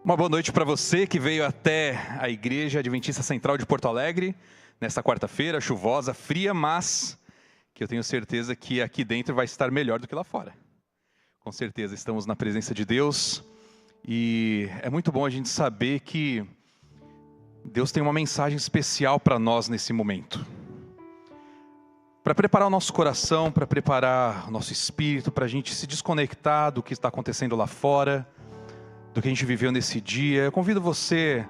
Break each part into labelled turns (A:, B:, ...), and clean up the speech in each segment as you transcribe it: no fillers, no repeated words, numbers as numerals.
A: Uma boa noite para você que veio até a Igreja Adventista Central de Porto Alegre, nesta quarta-feira, chuvosa, fria, mas que eu tenho certeza que aqui dentro vai estar melhor do que lá fora. Com certeza estamos na presença de Deus e é muito bom a gente saber que Deus tem uma mensagem especial para nós nesse momento. Para preparar o nosso coração, para preparar o nosso espírito, para a gente se desconectar do que está acontecendo lá fora, do que a gente viveu nesse dia. Eu convido você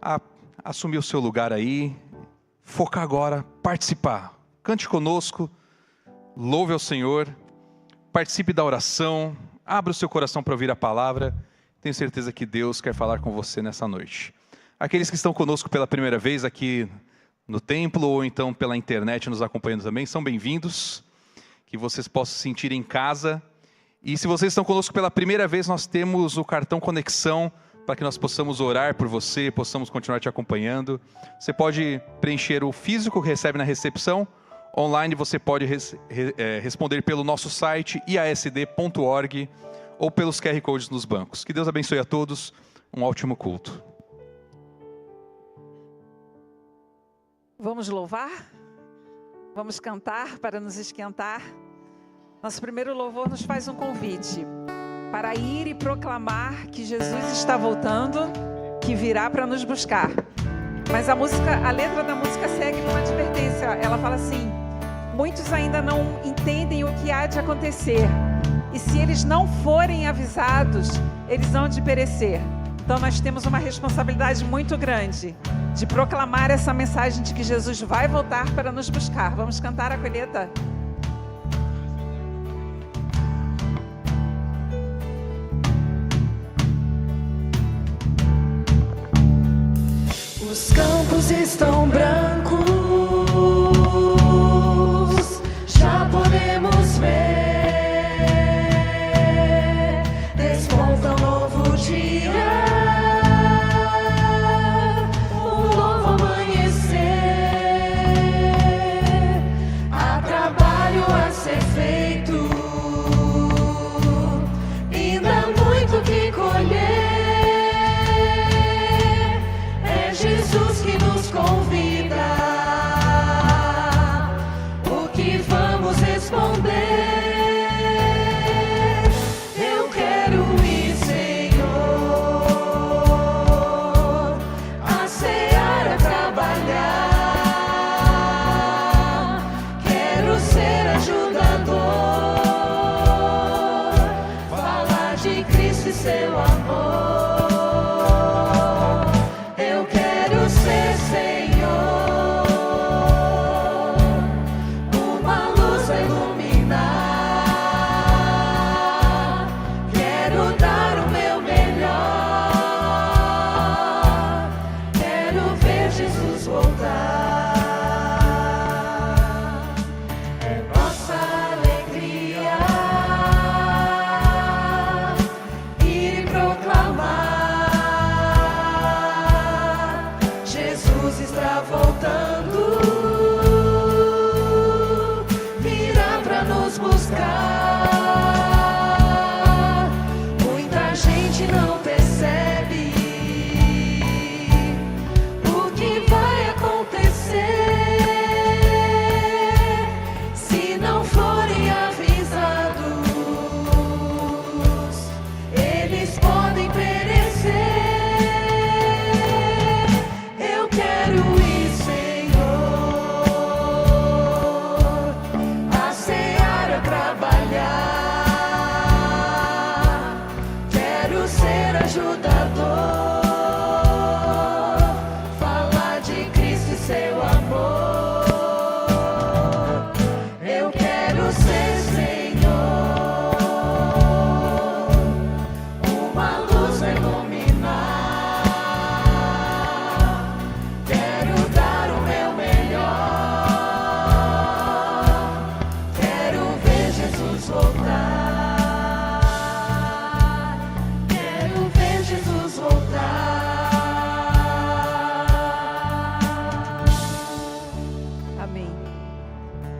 A: a assumir o seu lugar aí, focar agora, participar. Cante conosco, louve ao Senhor, participe da oração, abra o seu coração para ouvir a palavra. Tenho certeza que Deus quer falar com você nessa noite. Aqueles que estão conosco pela primeira vez aqui no templo ou então pela internet nos acompanhando também, são bem-vindos. Que vocês possam se sentir em casa. E se vocês estão conosco pela primeira vez, nós temos o cartão Conexão para que nós possamos orar por você, possamos continuar te acompanhando. Você pode preencher o físico que recebe na recepção. Online você pode responder pelo nosso site iasd.org ou pelos QR Codes nos bancos. Que Deus abençoe a todos. Um ótimo culto.
B: Vamos louvar? Vamos cantar para nos esquentar? Nosso primeiro louvor nos faz um convite para ir e proclamar que Jesus está voltando, que virá para nos buscar. Mas a letra da música segue numa advertência. Ela fala assim: muitos ainda não entendem o que há de acontecer, e se eles não forem avisados, eles hão de perecer. Então nós temos uma responsabilidade muito grande de proclamar essa mensagem de que Jesus vai voltar para nos buscar. Vamos cantar a colheita?
C: Os campos estão brancos, já podemos ver, desponta um novo dia, um novo amanhecer. Há trabalho a ser feito, ainda muito que colher. Jesus que nos convida, o que vamos responder? Eu quero ir, Senhor, a seara trabalhar. Quero ser ajudador, falar de Cristo e seu amor.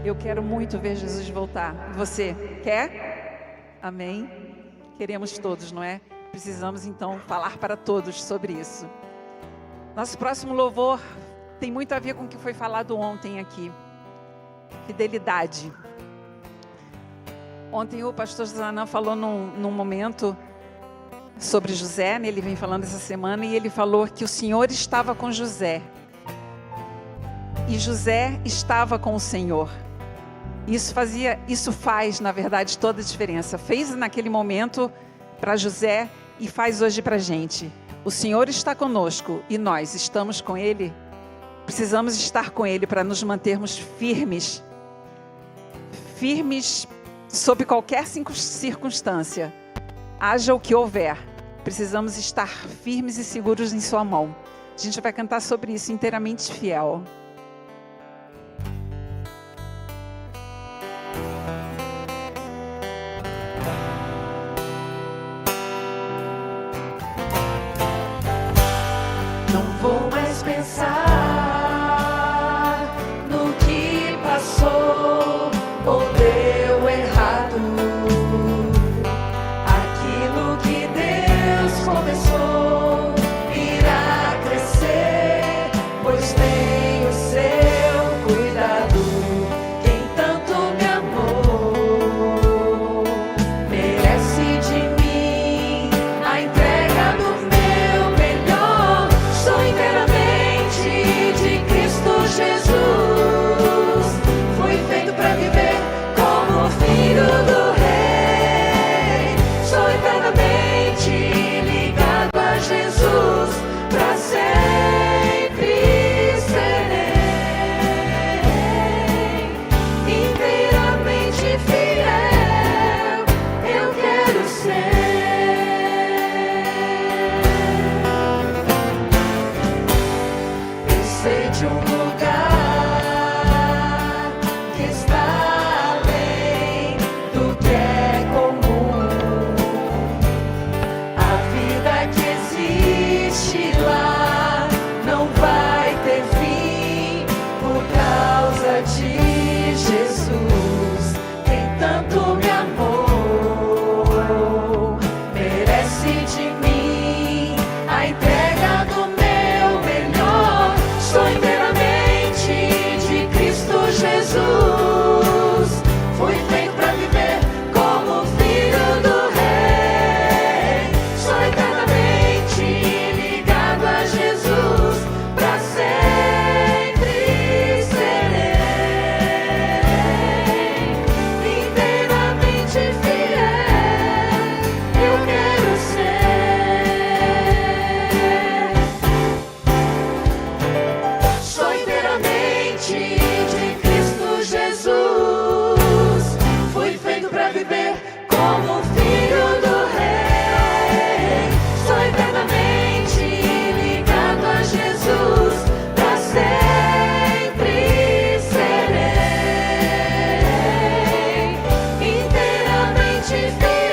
B: Eu quero muito ver Jesus voltar. Você quer? Amém? Queremos todos, não é? precisamos então falar para todos sobre isso. Nosso próximo louvor tem muito a ver com o que foi falado ontem aqui. Fidelidade. Ontem o pastor Zanã falou num momento sobre José, né? Ele vem falando essa semana, e ele falou que o Senhor estava com José. E José estava com o Senhor. Isso faz, na verdade, toda a diferença. Fez naquele momento para José e faz hoje para a gente. O Senhor está conosco e nós estamos com Ele. Precisamos estar com Ele para nos mantermos firmes. Firmes sob qualquer circunstância. Haja o que houver. Precisamos estar firmes e seguros em sua mão. A gente vai cantar sobre isso, inteiramente fiel.
C: Não vou mais pensar no que passou ou deu errado. Aquilo que Deus começou irá crescer, pois tem o seu cuidado. Quem tanto me amou merece de mim a entrega do meu melhor. Sou inteiramente de Cristo Jesus. Fui feito para viver como filho do Rei. Sou eternamente ligado a Jesus. Para sempre serei inteiramente fiel. Eu quero ser. Eu sei de um lugar que está além do que é comum. A vida que existe lá não vai ter fim por causa de Jesus. Quem tanto me amou merece de mim a entrega do meu melhor. Sou inteiramente de Cristo Jesus. Fui feito para viver como filho do Rei. Sou eternamente ligado a Jesus. Para sempre serei inteiramente fiel. Eu quero ser. Sou inteiramente de Cristo Jesus. Fui feito para viver como filho do Rei. Sou eternamente ligado a Jesus. Para sempre serei inteiramente fiel.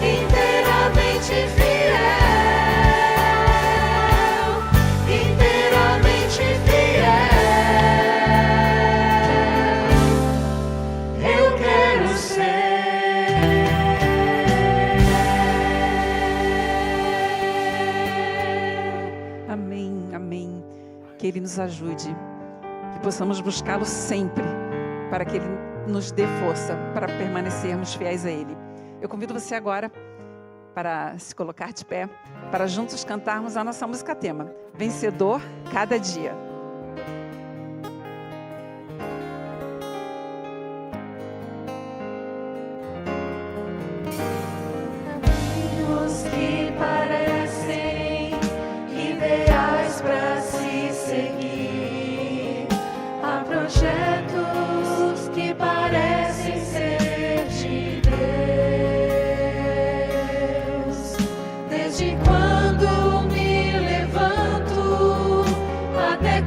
C: Inteiramente fiel. Inteiramente fiel. Eu quero ser.
B: Amém, amém. Que Ele nos ajude. Que possamos buscá-lo sempre. Para que Ele nos dê força para permanecermos fiéis a Ele. Eu convido você agora para se colocar de pé, para juntos cantarmos a nossa música tema, Vencedor Cada Dia.
C: Caminhos que parecem ideais para se seguir. Há projetos que parecem ser de Deus. Desde quando me levanto até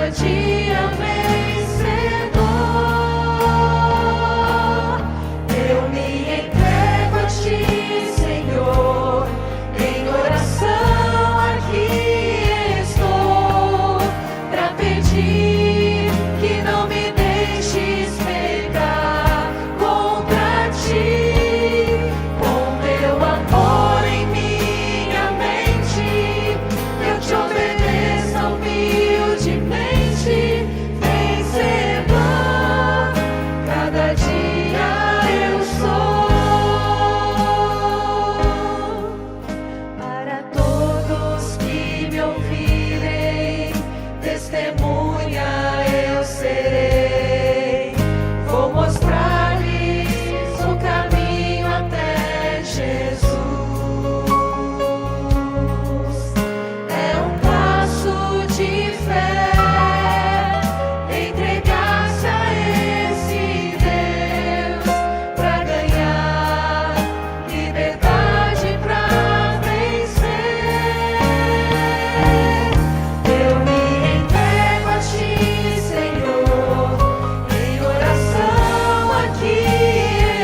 C: cada dia vencedor. Eu me entrego a ti, Senhor, em oração aqui estou, pra pedir que não me deixes pecar contra ti. Com teu amor em minha mente, eu te obedeço humildemente, vencedor. Cada dia eu sou. Para todos que me ouvirem, testemunha eu serei. Vou mostrar-lhes o caminho até Jesus. É um passo de fé, entregar-se a esse Deus pra ganhar liberdade pra vencer. Eu me entrego a ti, Senhor, em oração aqui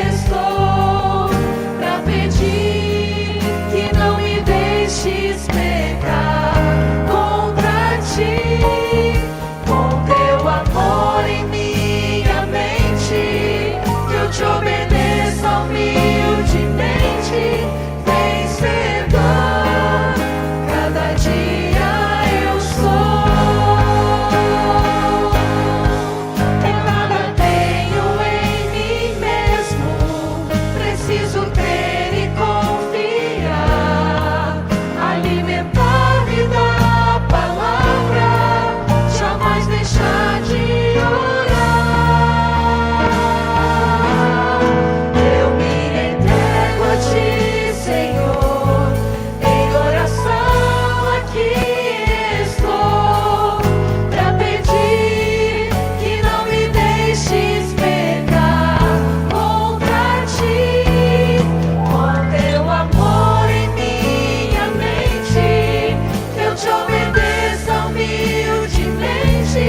C: estou, pra pedir que não me deixes pecar contra ti. Com teu amor em minha mente, eu te obedeço humildemente, vencedor. Cada dia eu sou. Eu nada tenho em mim mesmo, preciso ter e confiar, alimentar-me da palavra, jamais deixar de orar. Eu me entrego a ti, Senhor, em oração aqui estou, pra pedir que não me deixes pecar contra ti. Com teu amor em minha mente, eu te obedeço humildemente,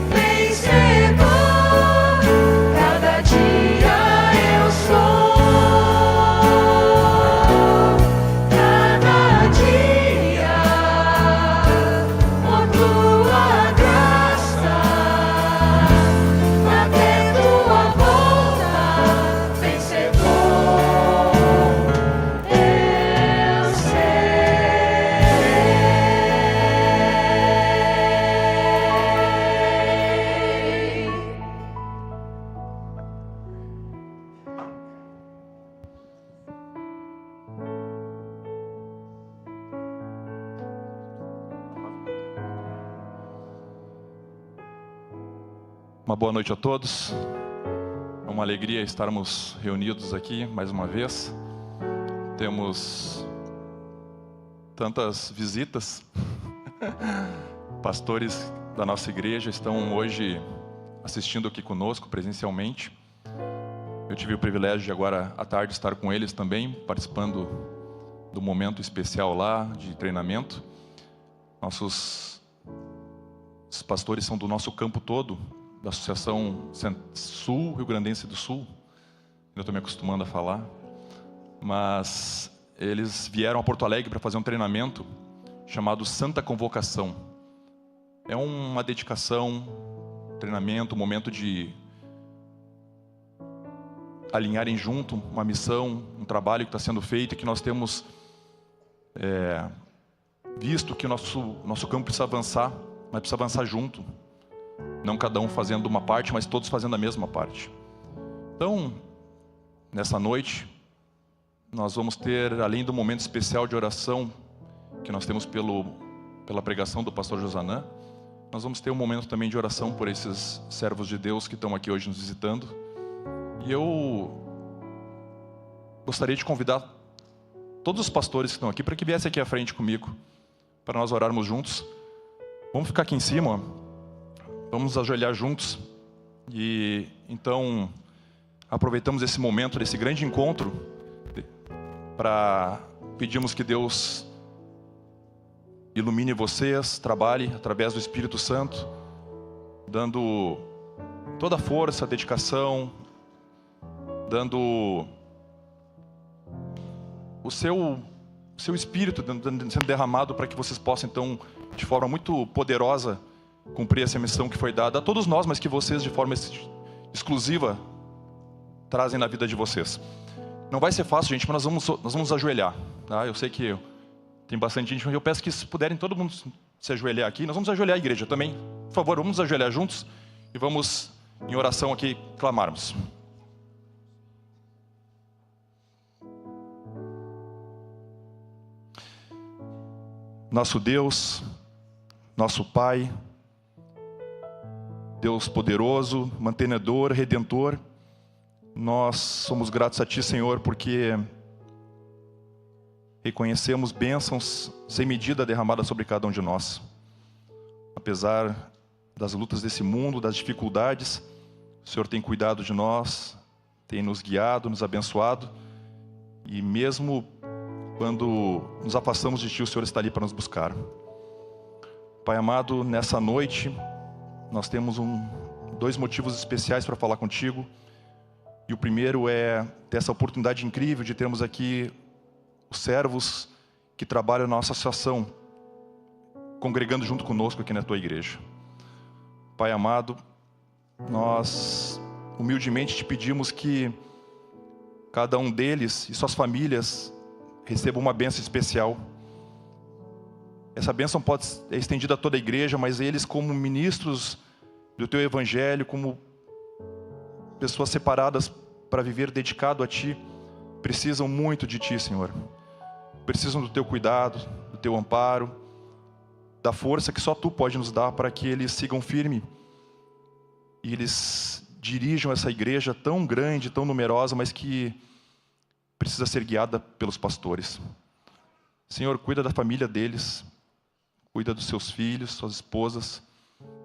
C: vencedor. Cada dia eu sou. Cada dia, por tua graça, até tua volta, vencedor eu serei.
A: Uma boa noite a todos. É uma alegria estarmos reunidos aqui mais uma vez. Temos tantas visitas. Pastores da nossa igreja estão hoje assistindo aqui conosco presencialmente. Eu tive o privilégio de agora à tarde estar com eles também, participando do momento especial lá de treinamento. Os pastores são do nosso campo todo, da Associação Sul, Rio Grandense do Sul. Eu estou me acostumando a falar. Mas eles vieram a Porto Alegre para fazer um treinamento chamado Santa Convocação. É uma dedicação, treinamento, um momento de alinharem junto uma missão, um trabalho que está sendo feito e que nós temos visto que o nosso campo precisa avançar, mas precisa avançar junto. Não cada um fazendo uma parte, mas todos fazendo a mesma parte. Então, nessa noite, nós vamos ter, além do momento especial de oração que nós temos pela pregação do pastor Josanã, nós vamos ter um momento também de oração por esses servos de Deus que estão aqui hoje nos visitando. E eu gostaria de convidar todos os pastores que estão aqui para que viessem aqui à frente comigo, para nós orarmos juntos. Vamos ficar aqui em cima, vamos ajoelhar juntos. E então aproveitamos esse momento, desse grande encontro, para pedirmos que Deus ilumine vocês, trabalhe através do Espírito Santo,
D: dando toda a força, dedicação, dando o seu espírito sendo derramado para que vocês possam, então, de forma muito poderosa, cumprir essa missão que foi dada a todos nós, mas que vocês, de forma exclusiva, trazem na vida de vocês. Não vai ser fácil, gente, mas nós vamos ajoelhar, tá? Eu sei que tem bastante gente, mas eu peço que, se puderem, todo mundo se ajoelhar aqui. Nós vamos ajoelhar a igreja também. Por favor, vamos ajoelhar juntos e vamos, em oração aqui, clamarmos. Nosso Deus, nosso Pai, Deus poderoso, mantenedor, redentor, nós somos gratos a Ti, Senhor, porque reconhecemos bênçãos sem medida derramadas sobre cada um de nós. Apesar das lutas desse mundo, das dificuldades, o Senhor tem cuidado de nós, tem nos guiado, nos abençoado, e mesmo quando nos afastamos de Ti, o Senhor está ali para nos buscar. Pai amado, nessa noite, nós temos dois motivos especiais para falar contigo. E o primeiro é ter essa oportunidade incrível de termos aqui os servos que trabalham na nossa associação, congregando junto conosco aqui na Tua igreja. Pai amado, nós humildemente Te pedimos que cada um deles e suas famílias recebam uma bênção especial. Essa bênção pode ser estendida a toda a igreja, mas eles, como ministros do Teu Evangelho, como pessoas separadas para viver dedicado a Ti, precisam muito de Ti, Senhor. Precisam do Teu cuidado, do Teu amparo, da força que só Tu pode nos dar para que eles sigam firme e eles dirijam essa igreja tão grande, tão numerosa, mas que precisa ser guiada pelos pastores. Senhor, cuida da família deles, cuida dos seus filhos, suas esposas,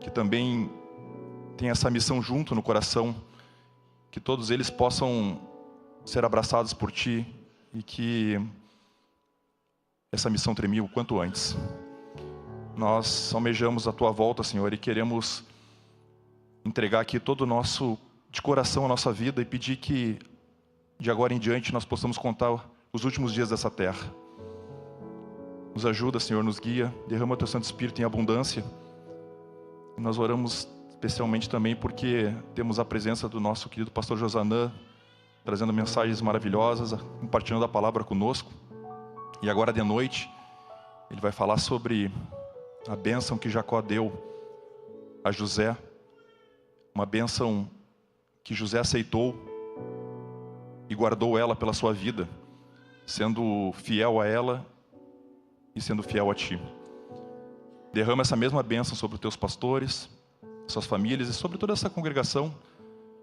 D: que também têm essa missão junto no coração, que todos eles possam ser abraçados por Ti e que essa missão termine o quanto antes. Nós almejamos a Tua volta, Senhor, e queremos entregar aqui todo o nosso, de coração, a nossa vida e pedir que de agora em diante nós possamos contar os últimos dias dessa terra. Nos ajuda, Senhor, nos guia, derrama o Teu Santo Espírito em abundância. E nós oramos especialmente também porque temos a presença do nosso querido pastor Josanã, trazendo mensagens maravilhosas, compartilhando a palavra conosco. E agora de noite, ele vai falar sobre a bênção que Jacó deu a José, uma bênção que José aceitou e guardou ela pela sua vida, sendo fiel a ela e sendo fiel a Ti. Derrama essa mesma bênção sobre os Teus pastores, suas famílias e sobre toda essa congregação,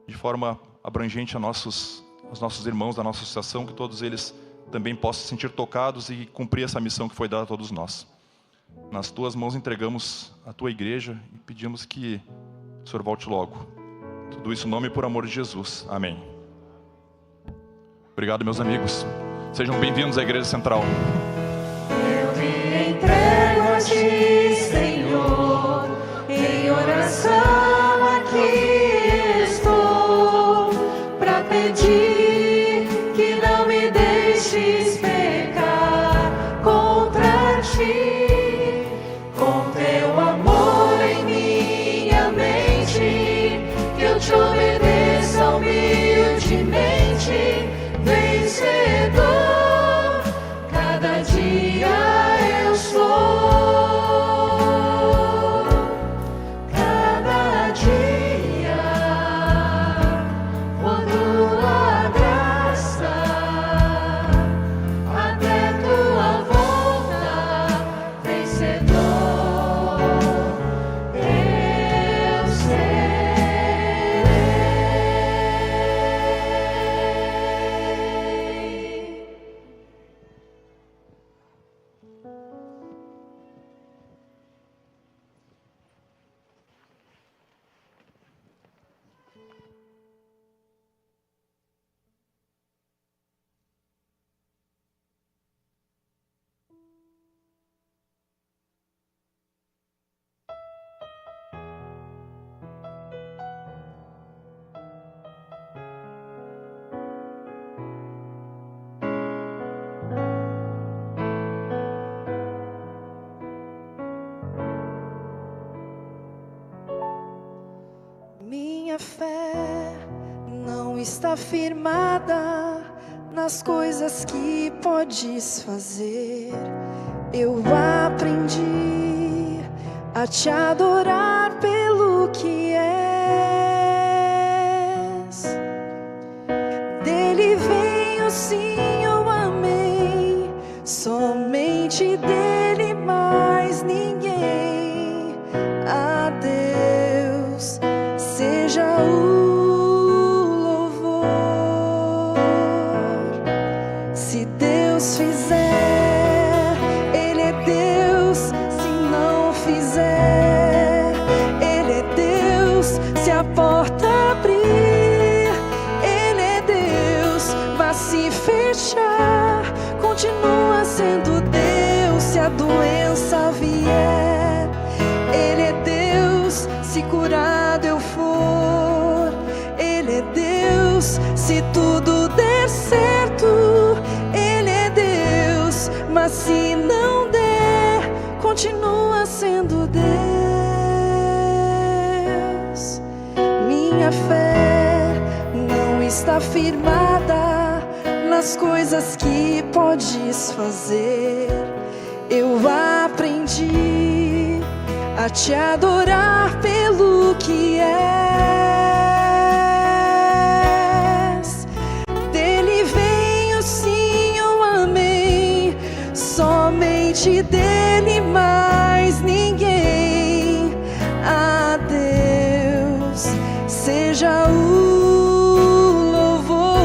D: de forma abrangente aos nossos irmãos da nossa associação, que todos eles também possam se sentir tocados e cumprir essa missão que foi dada a todos nós. Nas Tuas mãos entregamos a Tua igreja e pedimos que o Senhor volte logo. Tudo isso em nome e por amor de Jesus. Amém. Obrigado, meus amigos. Sejam bem-vindos à Igreja Central.
C: Eu me entrego a Ti, Senhor, em oração aqui estou, para pedir que não me deixes pecar contra Ti, com Teu amor em minha mente, que eu Te obedeça humildemente. Vencedor, cada dia eu sou. Minha fé não está firmada nas coisas que podes fazer. Eu aprendi a te adorar pelo que és. Dele vem o sim, o amém. Somente dele, mais ninguém. A Deus seja o louvor. Se Deus fizer, Ele é Deus. Se não fizer, Ele é Deus. Se a porta abrir, Ele é Deus. Mas se fechar, continua sendo Deus. Se a doença vier, Ele é Deus. Se curado eu for, Ele é Deus. Se tudo der certo, Ele é Deus. Mas se não der, continua sendo Deus. Minha fé não está firmada nas coisas que podes fazer. Eu aprendi a te adorar pelo que és. Dele vem o sim, o amém. Somente dele, mais ninguém. A Deus seja o louvor.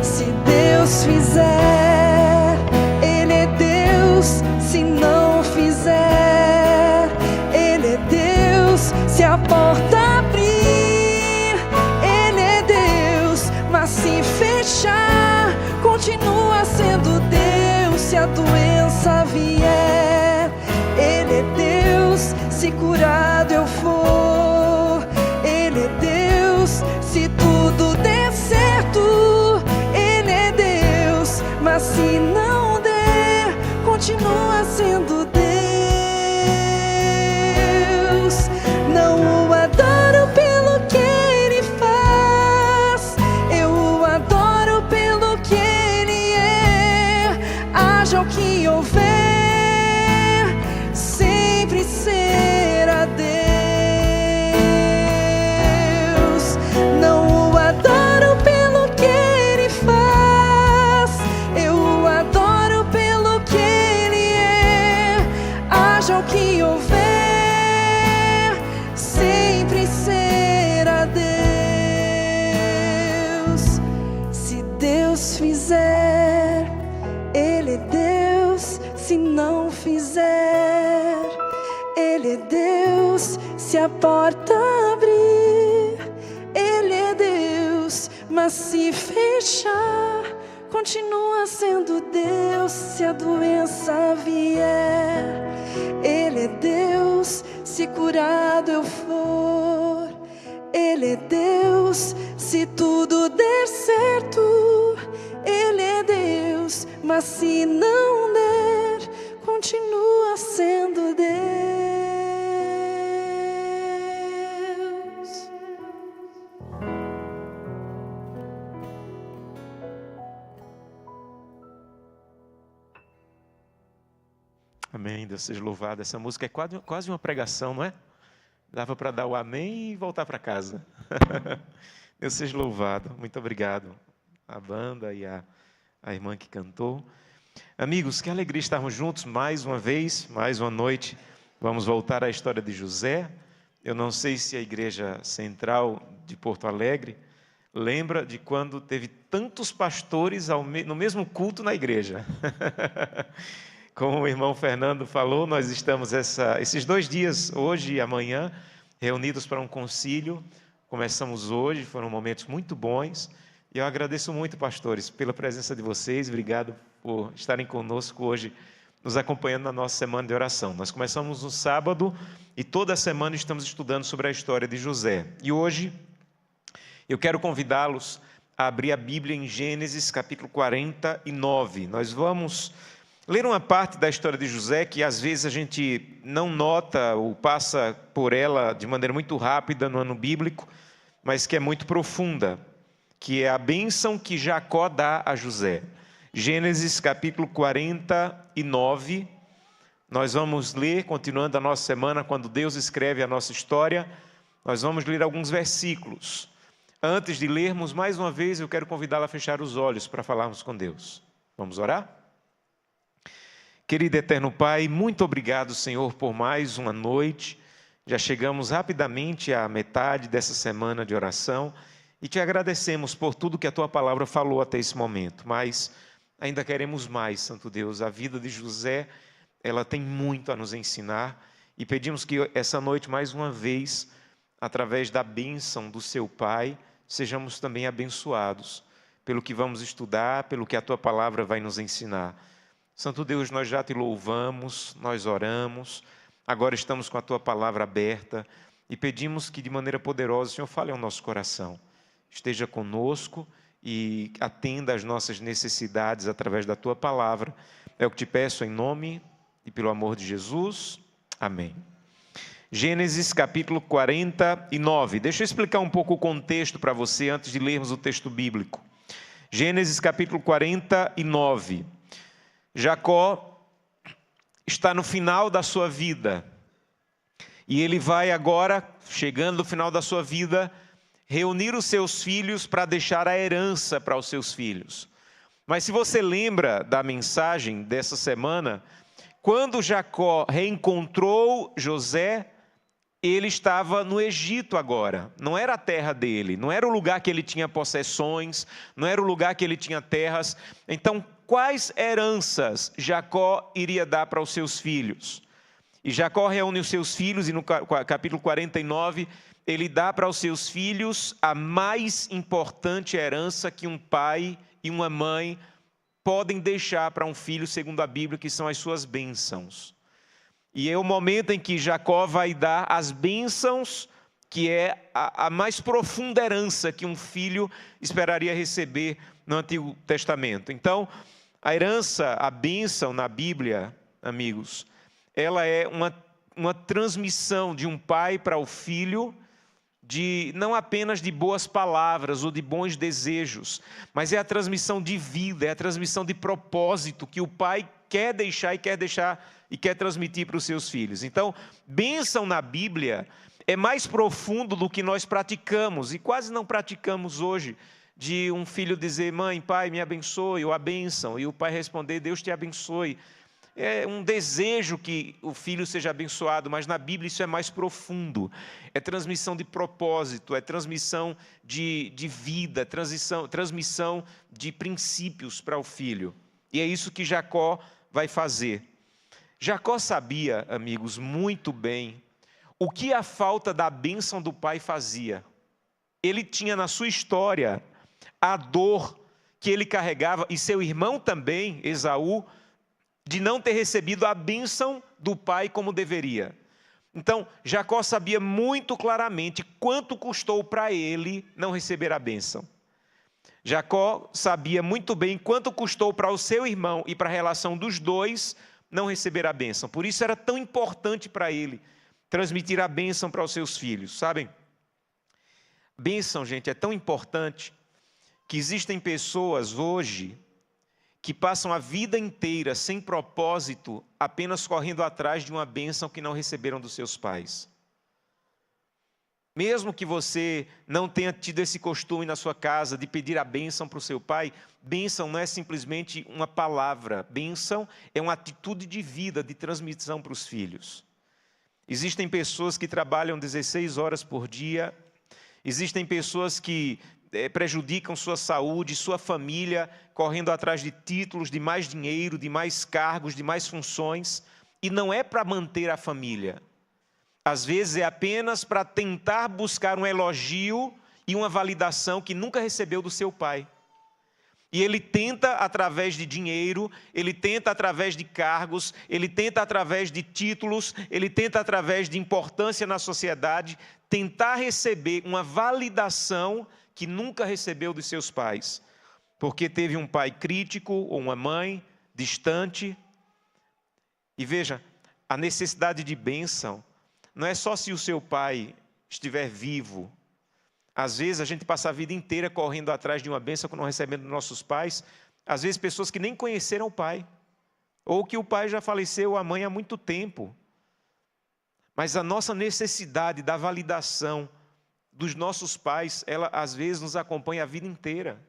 C: Se Deus fizer, Ele é Deus. Se não fizer, Ele é Deus. Se a porta abrir, Ele é Deus. Mas se fechar, continua sendo Deus. Se a doença vier, Ele é Deus. Se curado eu for, Ele é Deus. Se tudo der certo, Ele é Deus. Mas se não der, continua sendo Deus. Não o adoro pelo que Ele faz, eu o adoro pelo que Ele é. Haja o que houver, sempre será Deus. Não o adoro pelo que Ele faz, eu o adoro pelo que Ele é. Haja o que houver, sempre será Deus. Se Deus fizer, Ele é Deus. Se não fizer, Ele é Deus. Se a porta abrir, Ele é Deus. Mas se fechar, continua sendo Deus. Se a doença vier, Ele é Deus. Se curado eu for, Ele é Deus. Se tudo der certo, Ele é Deus. Mas se não der, continua sendo Deus.
E: Amém, Deus seja louvado. Essa música é quase uma pregação, não é? Dava para dar o amém e voltar para casa. Deus seja louvado. Muito obrigado à banda e à irmã que cantou. Amigos, que alegria estarmos juntos mais uma vez, mais uma noite. Vamos voltar à história de José. Eu não sei se a Igreja Central de Porto Alegre lembra de quando teve tantos pastores no mesmo culto na igreja. Como o irmão Fernando falou, nós estamos esses 2 dias, hoje e amanhã, reunidos para um concílio. Começamos hoje, foram momentos muito bons. E eu agradeço muito, pastores, pela presença de vocês. Obrigado por estarem conosco hoje, nos acompanhando na nossa semana de oração. Nós começamos no sábado e toda semana estamos estudando sobre a história de José. E hoje eu quero convidá-los a abrir a Bíblia em Gênesis capítulo 49. Nós vamos ler uma parte da história de José que às vezes a gente não nota ou passa por ela de maneira muito rápida no ano bíblico, mas que é muito profunda, que é a bênção que Jacó dá a José. Gênesis capítulo 49, nós vamos ler, continuando a nossa semana, quando Deus escreve a nossa história, nós vamos ler alguns versículos. Antes de lermos, mais uma vez, eu quero convidá-la a fechar os olhos para falarmos com Deus. Vamos orar? Querido eterno Pai, muito obrigado, Senhor, por mais uma noite. Já chegamos rapidamente à metade dessa semana de oração e te agradecemos por tudo que a Tua palavra falou até esse momento. Mas ainda queremos mais, Santo Deus. A vida de José, ela tem muito a nos ensinar e pedimos que essa noite, mais uma vez, através da bênção do Seu Pai, sejamos também abençoados pelo que vamos estudar, pelo que a Tua palavra vai nos ensinar. Santo Deus, nós já te louvamos, nós oramos, agora estamos com a Tua palavra aberta e pedimos que de maneira poderosa o Senhor fale ao nosso coração. Esteja conosco e atenda às nossas necessidades através da Tua palavra. É o que te peço em nome e pelo amor de Jesus. Amém. Gênesis capítulo 49. Deixa eu explicar um pouco o contexto para você antes de lermos o texto bíblico. Gênesis capítulo 49. Jacó está no final da sua vida e ele vai agora, chegando no final da sua vida, reunir os seus filhos para deixar a herança para os seus filhos. Mas se você lembra da mensagem dessa semana, quando Jacó reencontrou José, ele estava no Egito agora, não era a terra dele, não era o lugar que ele tinha possessões, não era o lugar que ele tinha terras. Então, quais heranças Jacó iria dar para os seus filhos? E Jacó reúne os seus filhos e no capítulo 49, ele dá para os seus filhos a mais importante herança que um pai e uma mãe podem deixar para um filho, segundo a Bíblia, que são as suas bênçãos. E é o momento em que Jacó vai dar as bênçãos, que é a mais profunda herança que um filho esperaria receber no Antigo Testamento. Então, a herança, a bênção na Bíblia, amigos, ela é uma transmissão de um pai para o filho, não apenas de boas palavras ou de bons desejos, mas é a transmissão de vida, é a transmissão de propósito que o pai quer deixar e quer transmitir para os seus filhos. Então, bênção na Bíblia é mais profundo do que nós praticamos e quase não praticamos hoje, de um filho dizer: mãe, pai, me abençoe, ou a bênção, e o pai responder: Deus te abençoe. É um desejo que o filho seja abençoado, mas na Bíblia isso é mais profundo. É transmissão de propósito, é transmissão de vida, transmissão de princípios para o filho. E é isso que Jacó vai fazer. Jacó sabia, amigos, muito bem o que a falta da bênção do pai fazia. Ele tinha na sua história a dor que ele carregava, e seu irmão também, Esaú, de não ter recebido a bênção do pai como deveria. Então, Jacó sabia muito claramente quanto custou para ele não receber a bênção. Jacó sabia muito bem quanto custou para o seu irmão e para a relação dos dois não receber a bênção. Por isso era tão importante para ele transmitir a bênção para os seus filhos. Sabem, bênção, gente, é tão importante que existem pessoas hoje que passam a vida inteira sem propósito, apenas correndo atrás de uma bênção que não receberam dos seus pais. Mesmo que você não tenha tido esse costume na sua casa de pedir a bênção para o seu pai, bênção não é simplesmente uma palavra, bênção é uma atitude de vida, de transmissão para os filhos. Existem pessoas que trabalham 16 horas por dia, existem pessoas que prejudicam sua saúde, sua família, correndo atrás de títulos, de mais dinheiro, de mais cargos, de mais funções, e não é para manter a família. Às vezes é apenas para tentar buscar um elogio e uma validação que nunca recebeu do seu pai. E ele tenta através de dinheiro, ele tenta através de cargos, ele tenta através de títulos, ele tenta através de importância na sociedade, tentar receber uma validação que nunca recebeu dos seus pais. Porque teve um pai crítico ou uma mãe distante, E veja, a necessidade de bênção não é só se o seu pai estiver vivo. Às vezes a gente passa a vida inteira correndo atrás de uma bênção que não recebemos dos nossos pais. Às vezes pessoas que nem conheceram o pai. Ou que o pai já faleceu, a mãe há muito tempo. Mas a nossa necessidade da validação dos nossos pais, ela às vezes nos acompanha a vida inteira.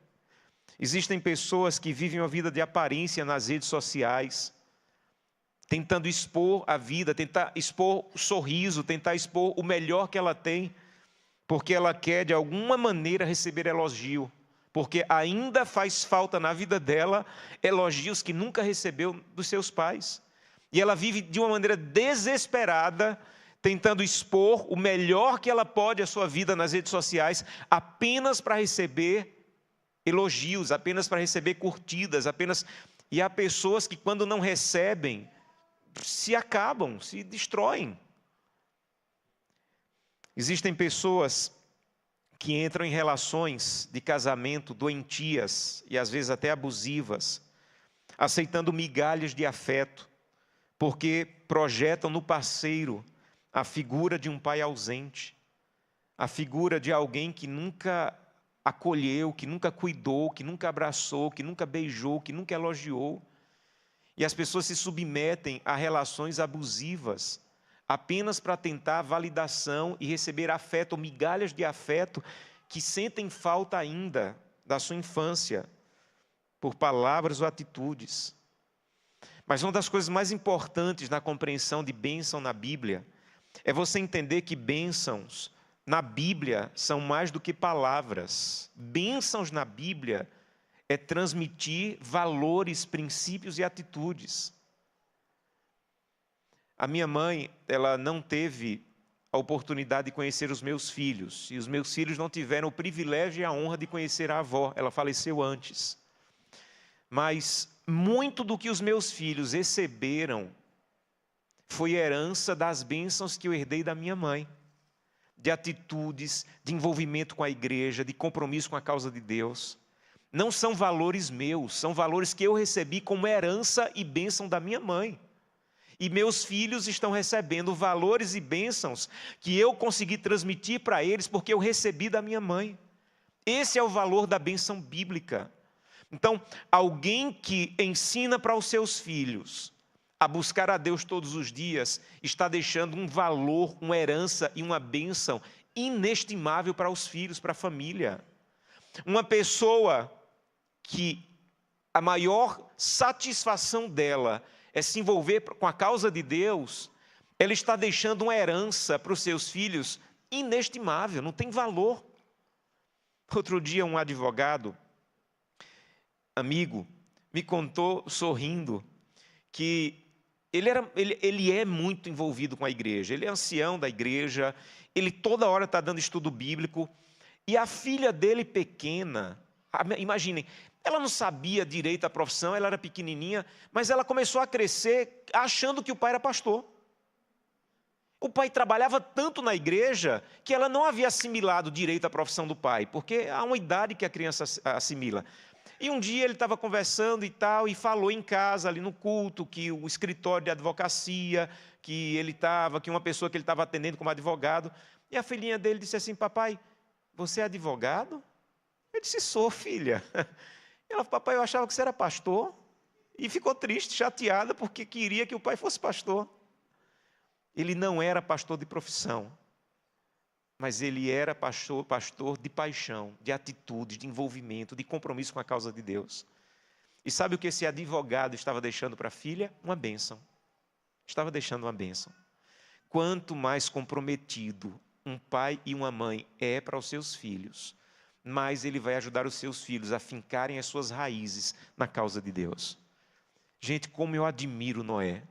E: Existem pessoas que vivem uma vida de aparência nas redes sociais, tentando expor a vida, tentar expor o sorriso, tentar expor o melhor que ela tem, porque ela quer de alguma maneira receber elogio, porque ainda faz falta na vida dela elogios que nunca recebeu dos seus pais. E ela vive de uma maneira desesperada, tentando expor o melhor que ela pode à sua vida nas redes sociais, apenas para receber elogios, apenas para receber curtidas, apenas... E há pessoas que quando não recebem, se acabam, se destroem. Existem pessoas que entram em relações de casamento doentias e às vezes até abusivas, aceitando migalhas de afeto, porque projetam no parceiro a figura de um pai ausente, a figura de alguém que nunca acolheu, que nunca cuidou, que nunca abraçou, que nunca beijou, que nunca elogiou. E as pessoas se submetem a relações abusivas, apenas para tentar validação e receber afeto, ou migalhas de afeto, que sentem falta ainda da sua infância, por palavras ou atitudes. Mas uma das coisas mais importantes na compreensão de bênção na Bíblia, é você entender que bênçãos na Bíblia são mais do que palavras. Bênçãos na Bíblia é transmitir valores, princípios e atitudes. A minha mãe, ela não teve a oportunidade de conhecer os meus filhos. E os meus filhos não tiveram o privilégio e a honra de conhecer a avó. Ela faleceu antes. Mas muito do que os meus filhos receberam foi herança das bênçãos que eu herdei da minha mãe. De atitudes, de envolvimento com a igreja, de compromisso com a causa de Deus. Não são valores meus, são valores que eu recebi como herança e bênção da minha mãe. E meus filhos estão recebendo valores e bênçãos que eu consegui transmitir para eles porque eu recebi da minha mãe. Esse é o valor da bênção bíblica. Então, alguém que ensina para os seus filhos a buscar a Deus todos os dias, está deixando um valor, uma herança e uma bênção inestimável para os filhos, para a família. Uma pessoa que a maior satisfação dela é se envolver com a causa de Deus, ela está deixando uma herança para os seus filhos inestimável, não tem valor. Outro dia um advogado, amigo, me contou, sorrindo, que ele é muito envolvido com a igreja, ele é ancião da igreja, ele toda hora está dando estudo bíblico, e a filha dele pequena, imaginem, ela não sabia direito a profissão, ela era pequenininha, mas ela começou a crescer achando que o pai era pastor. O pai trabalhava tanto na igreja que ela não havia assimilado direito a profissão do pai, porque há uma idade que a criança assimila. E um dia ele estava conversando e tal, e falou em casa, ali no culto, que o escritório de advocacia, que uma pessoa que ele estava atendendo como advogado, e a filhinha dele disse assim: papai, você é advogado? Eu disse: sou, filha. Ela falou: papai, eu achava que você era pastor. E ficou triste, chateada, porque queria que o pai fosse pastor. Ele não era pastor de profissão, mas ele era pastor de paixão, de atitude, de envolvimento, de compromisso com a causa de Deus. E sabe o que esse advogado estava deixando para a filha? Uma bênção. Estava deixando uma bênção. Quanto mais comprometido um pai e uma mãe é para os seus filhos, mais ele vai ajudar os seus filhos a fincarem as suas raízes na causa de Deus. Gente, como eu admiro Noé.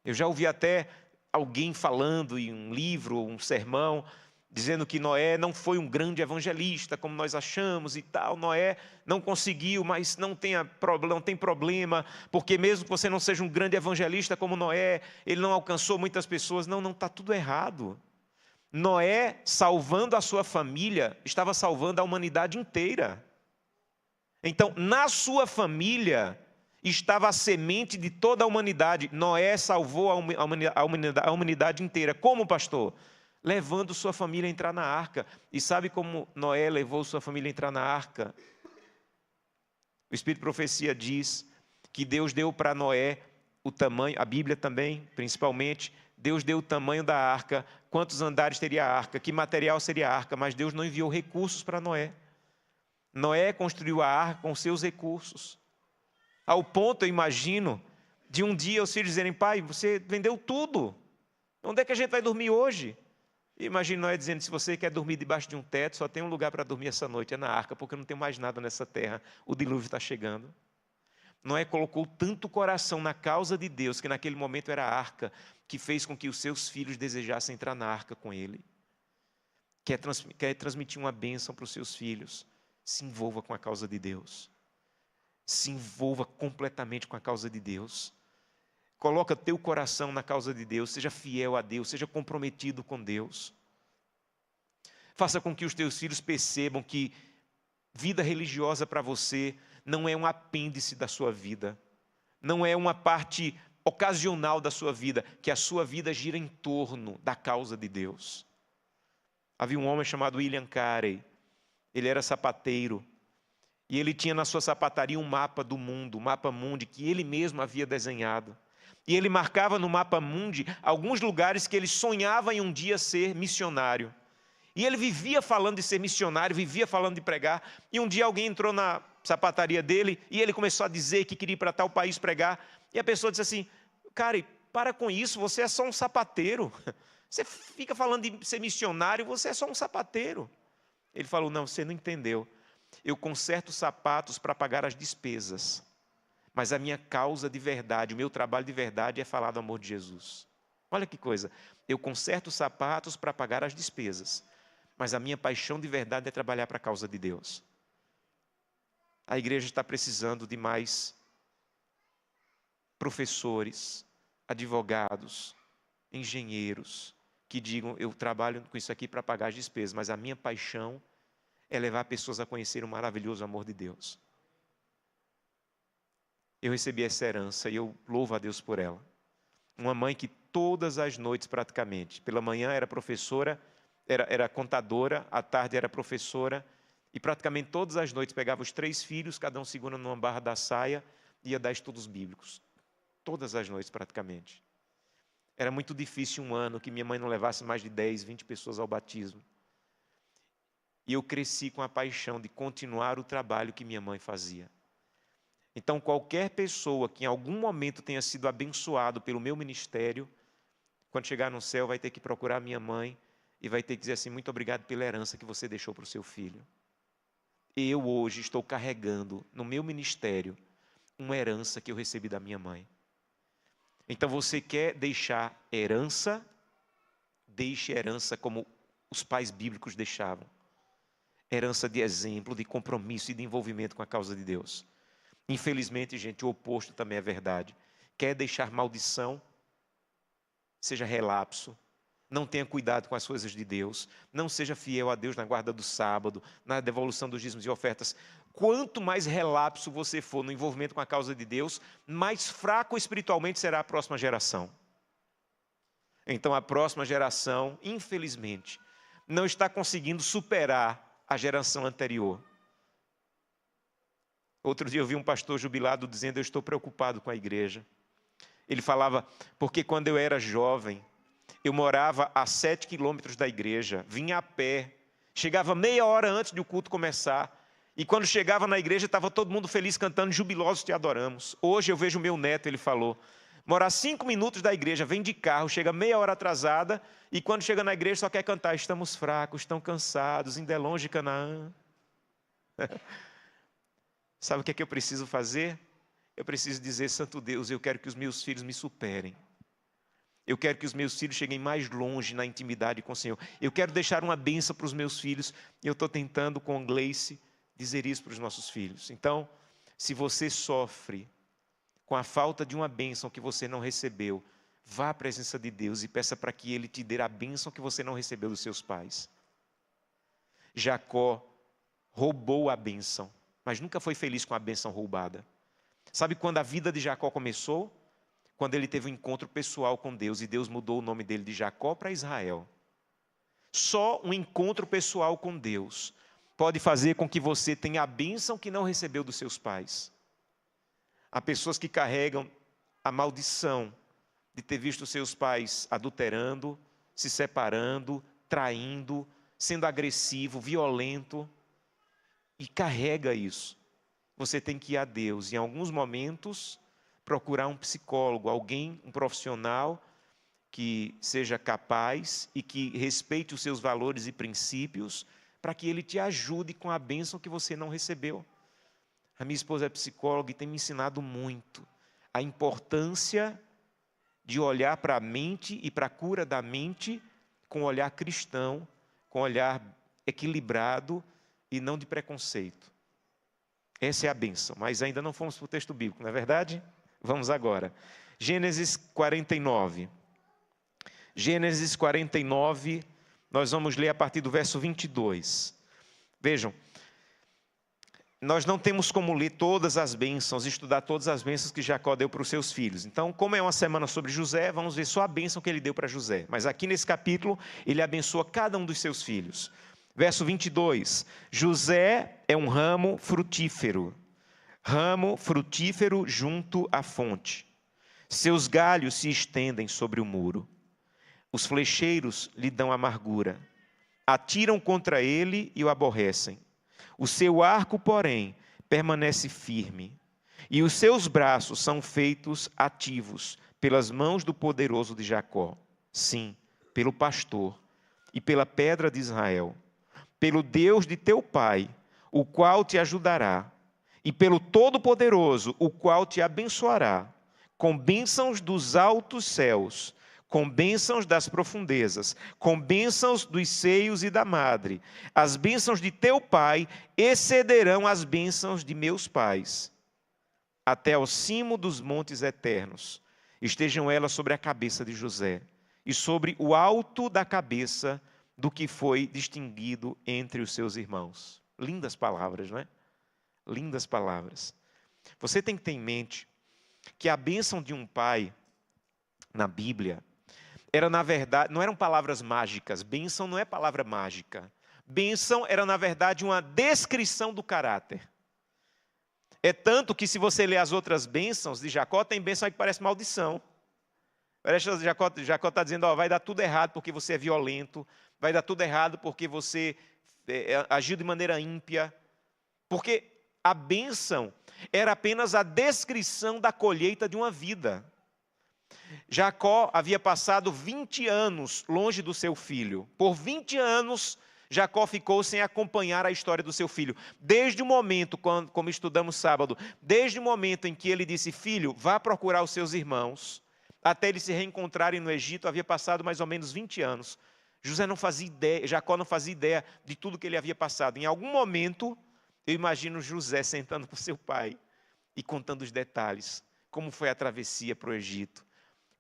E: Eu já ouvi até alguém falando em um livro, um sermão, dizendo que Noé não foi um grande evangelista, como nós achamos e tal. Noé não conseguiu, mas não tem problema, porque mesmo que você não seja um grande evangelista como Noé, ele não alcançou muitas pessoas. Não, está tudo errado. Noé, salvando a sua família, estava salvando a humanidade inteira. Então, na sua família, estava a semente de toda a humanidade. Noé salvou a humanidade inteira. Como, pastor? Levando sua família a entrar na arca. E sabe como Noé levou sua família a entrar na arca? O Espírito de Profecia diz que Deus deu para Noé o tamanho, a Bíblia também, principalmente, Deus deu o tamanho da arca, quantos andares teria a arca, que material seria a arca, mas Deus não enviou recursos para Noé. Noé construiu a arca com seus recursos. Ao ponto, eu imagino, de um dia os filhos dizerem: pai, você vendeu tudo. Onde é que a gente vai dormir hoje? E imagino Noé dizendo: se você quer dormir debaixo de um teto, só tem um lugar para dormir essa noite, é na arca, porque não tem mais nada nessa terra. O dilúvio está chegando. Noé colocou tanto coração na causa de Deus, que naquele momento era a arca, que fez com que os seus filhos desejassem entrar na arca com ele. Quer transmitir uma bênção para os seus filhos. Se envolva com a causa de Deus. Se envolva completamente com a causa de Deus. Coloca teu coração na causa de Deus. Seja fiel a Deus. Seja comprometido com Deus. Faça com que os teus filhos percebam que vida religiosa para você não é um apêndice da sua vida. Não é uma parte ocasional da sua vida. Que a sua vida gira em torno da causa de Deus. Havia um homem chamado William Carey. Ele era sapateiro. E ele tinha na sua sapataria um mapa do mundo, o mapa mundi, que ele mesmo havia desenhado. E ele marcava no mapa mundi alguns lugares que ele sonhava em um dia ser missionário. E ele vivia falando de ser missionário, vivia falando de pregar. E um dia alguém entrou na sapataria dele e ele começou a dizer que queria ir para tal país pregar. E a pessoa disse assim: cara, para com isso, você é só um sapateiro. Você fica falando de ser missionário, você é só um sapateiro. Ele falou: não, você não entendeu. Eu conserto sapatos para pagar as despesas. Mas a minha causa de verdade, o meu trabalho de verdade é falar do amor de Jesus. Olha que coisa. Eu conserto sapatos para pagar as despesas. Mas a minha paixão de verdade é trabalhar para a causa de Deus. A igreja está precisando de mais professores, advogados, engenheiros, que digam: eu trabalho com isso aqui para pagar as despesas, mas a minha paixão é levar pessoas a conhecer o maravilhoso amor de Deus. Eu recebi essa herança e eu louvo a Deus por ela. Uma mãe que todas as noites praticamente, pela manhã era professora, era contadora, à tarde era professora, e praticamente todas as noites pegava os 3 filhos, cada um segurando numa barra da saia, e ia dar estudos bíblicos. Todas as noites praticamente. Era muito difícil um ano que minha mãe não levasse mais de 10, 20 pessoas ao batismo. E eu cresci com a paixão de continuar o trabalho que minha mãe fazia. Então, qualquer pessoa que em algum momento tenha sido abençoado pelo meu ministério, quando chegar no céu vai ter que procurar minha mãe e vai ter que dizer assim: muito obrigado pela herança que você deixou para o seu filho. Eu hoje estou carregando no meu ministério uma herança que eu recebi da minha mãe. Então, você quer deixar herança? Deixe herança como os pais bíblicos deixavam. Herança de exemplo, de compromisso e de envolvimento com a causa de Deus. Infelizmente, gente, o oposto também é verdade. Quer deixar maldição? Seja relapso. Não tenha cuidado com as coisas de Deus. Não seja fiel a Deus na guarda do sábado, na devolução dos dízimos e ofertas. Quanto mais relapso você for no envolvimento com a causa de Deus, mais fraco espiritualmente será a próxima geração. Então, a próxima geração, infelizmente, não está conseguindo superar a geração anterior. Outro dia eu vi um pastor jubilado dizendo: eu estou preocupado com a igreja. Ele falava: porque quando eu era jovem, eu morava a 7 quilômetros da igreja, vinha a pé, chegava meia hora antes de o culto começar, e quando chegava na igreja estava todo mundo feliz cantando: jubilosos te adoramos. Hoje eu vejo meu neto, ele falou, morar 5 minutos da igreja, vem de carro, chega meia hora atrasada, e quando chega na igreja só quer cantar: estamos fracos, estão cansados, ainda é longe Canaã. Sabe o que é que eu preciso fazer? Eu preciso dizer: Santo Deus, eu quero que os meus filhos me superem. Eu quero que os meus filhos cheguem mais longe na intimidade com o Senhor. Eu quero deixar uma bênção para os meus filhos. E eu estou tentando com Gleice dizer isso para os nossos filhos. Então, se você sofre com a falta de uma bênção que você não recebeu, vá à presença de Deus e peça para que Ele te dê a bênção que você não recebeu dos seus pais. Jacó roubou a bênção, mas nunca foi feliz com a bênção roubada. Sabe quando a vida de Jacó começou? Quando ele teve um encontro pessoal com Deus e Deus mudou o nome dele de Jacó para Israel. Só um encontro pessoal com Deus pode fazer com que você tenha a bênção que não recebeu dos seus pais. Há pessoas que carregam a maldição de ter visto seus pais adulterando, se separando, traindo, sendo agressivo, violento, e carrega isso. Você tem que ir a Deus, em alguns momentos, procurar um psicólogo, alguém, um profissional que seja capaz e que respeite os seus valores e princípios, para que ele te ajude com a bênção que você não recebeu. A minha esposa é psicóloga e tem me ensinado muito a importância de olhar para a mente e para a cura da mente com um olhar cristão, com um olhar equilibrado e não de preconceito. Essa é a bênção, mas ainda não fomos para o texto bíblico, não é verdade? Vamos agora. Gênesis 49. Gênesis 49, nós vamos ler a partir do verso 22. Vejam, nós não temos como ler todas as bênçãos, estudar todas as bênçãos que Jacó deu para os seus filhos. Então, como é uma semana sobre José, vamos ver só a bênção que ele deu para José. Mas aqui nesse capítulo, ele abençoa cada um dos seus filhos. Verso 22, José é um ramo frutífero junto à fonte. Seus galhos se estendem sobre o muro. Os flecheiros lhe dão amargura. Atiram contra ele e o aborrecem. O seu arco, porém, permanece firme. E os seus braços são feitos ativos pelas mãos do poderoso de Jacó. Sim, pelo pastor e pela pedra de Israel. Pelo Deus de teu pai, o qual te ajudará. E pelo Todo-Poderoso, o qual te abençoará. Com bênçãos dos altos céus, com bênçãos das profundezas, com bênçãos dos seios e da madre. As bênçãos de teu pai excederão as bênçãos de meus pais, até ao cimo dos montes eternos. Estejam elas sobre a cabeça de José, e sobre o alto da cabeça do que foi distinguido entre os seus irmãos. Lindas palavras, não é? Lindas palavras. Você tem que ter em mente que a bênção de um pai, na Bíblia, era, na verdade, não eram palavras mágicas. Bênção não é palavra mágica. Bênção era, na verdade, uma descrição do caráter. É tanto que, se você ler as outras bênçãos de Jacó, tem bênção aí que parece maldição. Jacó está dizendo, vai dar tudo errado porque você é violento, vai dar tudo errado porque você agiu de maneira ímpia. Porque a bênção era apenas a descrição da colheita de uma vida. Jacó havia passado 20 anos longe do seu filho. Por 20 anos, Jacó ficou sem acompanhar a história do seu filho. Desde o momento, como estudamos sábado, desde o momento em que ele disse, filho, vá procurar os seus irmãos, até eles se reencontrarem no Egito, havia passado mais ou menos 20 anos. Jacó não fazia ideia de tudo que ele havia passado. Em algum momento, eu imagino José sentando com seu pai e contando os detalhes. Como foi a travessia para o Egito.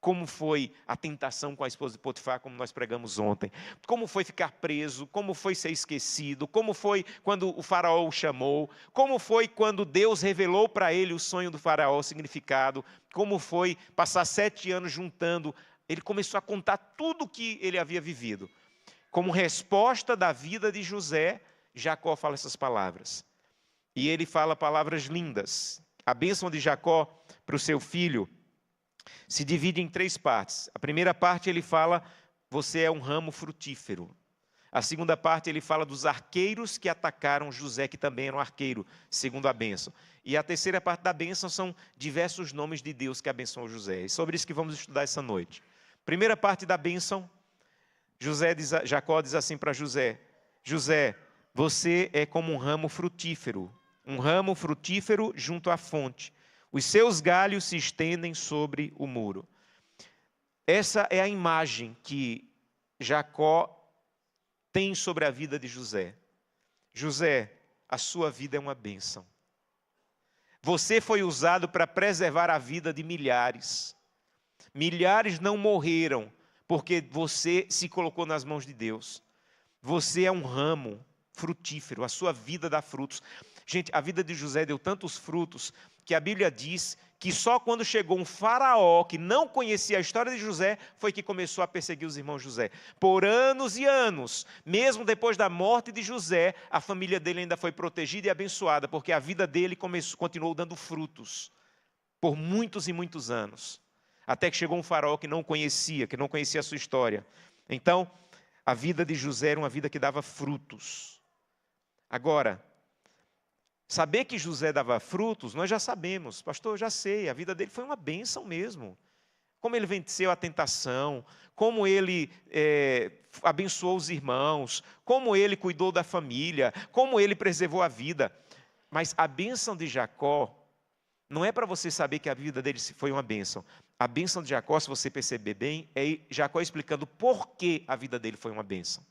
E: Como foi a tentação com a esposa de Potifar, como nós pregamos ontem. Como foi ficar preso, como foi ser esquecido, como foi quando o faraó o chamou, como foi quando Deus revelou para ele o sonho do faraó, o significado, como foi passar 7 anos juntando. Ele começou a contar tudo o que ele havia vivido. Como resposta da vida de José, Jacó fala essas palavras. E ele fala palavras lindas. A bênção de Jacó para o seu filho se divide em 3 partes. A primeira parte ele fala, você é um ramo frutífero. A segunda parte ele fala dos arqueiros que atacaram José, que também era um arqueiro, segundo a bênção. E a terceira parte da bênção são diversos nomes de Deus que abençoam José. É sobre isso que vamos estudar essa noite. Primeira parte da bênção, Jacó diz assim para José, José, você é como um ramo frutífero junto à fonte. Os seus galhos se estendem sobre o muro. Essa é a imagem que Jacó tem sobre a vida de José. José, a sua vida é uma bênção. Você foi usado para preservar a vida de milhares. Milhares não morreram porque você se colocou nas mãos de Deus. Você é um ramo frutífero, a sua vida dá frutos. Gente, a vida de José deu tantos frutos que a Bíblia diz que só quando chegou um faraó que não conhecia a história de José, foi que começou a perseguir os irmãos José. Por anos e anos, mesmo depois da morte de José, a família dele ainda foi protegida e abençoada, porque a vida dele continuou dando frutos por muitos e muitos anos. Até que chegou um faraó que não conhecia a sua história. Então, a vida de José era uma vida que dava frutos. Agora, saber que José dava frutos, nós já sabemos. Pastor, eu já sei, a vida dele foi uma bênção mesmo. Como ele venceu a tentação, como ele abençoou os irmãos, como ele cuidou da família, como ele preservou a vida. Mas a bênção de Jacó não é para você saber que a vida dele foi uma bênção. A bênção de Jacó, se você perceber bem, é Jacó explicando por que a vida dele foi uma bênção.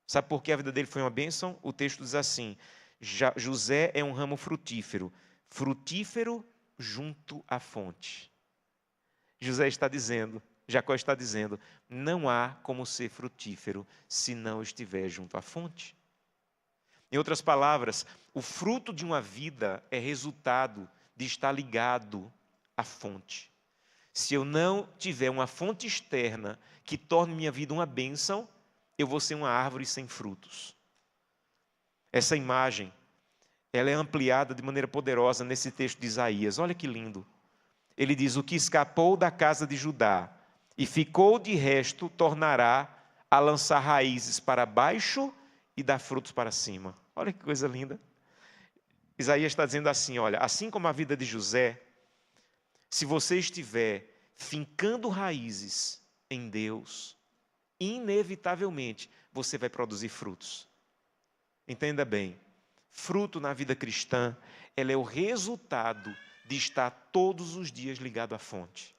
E: Sabe por que a vida dele foi uma bênção? O texto diz assim: José é um ramo frutífero, frutífero junto à fonte. Jacó está dizendo, não há como ser frutífero se não estiver junto à fonte. Em outras palavras, o fruto de uma vida é resultado de estar ligado à fonte. Se eu não tiver uma fonte externa que torne minha vida uma bênção, eu vou ser uma árvore sem frutos. Essa imagem, ela é ampliada de maneira poderosa nesse texto de Isaías. Olha que lindo. Ele diz, o que escapou da casa de Judá e ficou de resto, tornará a lançar raízes para baixo e dar frutos para cima. Olha que coisa linda. Isaías está dizendo assim, olha, assim como a vida de José, se você estiver fincando raízes em Deus, inevitavelmente você vai produzir frutos. Entenda bem, fruto na vida cristã, ela é o resultado de estar todos os dias ligado à fonte.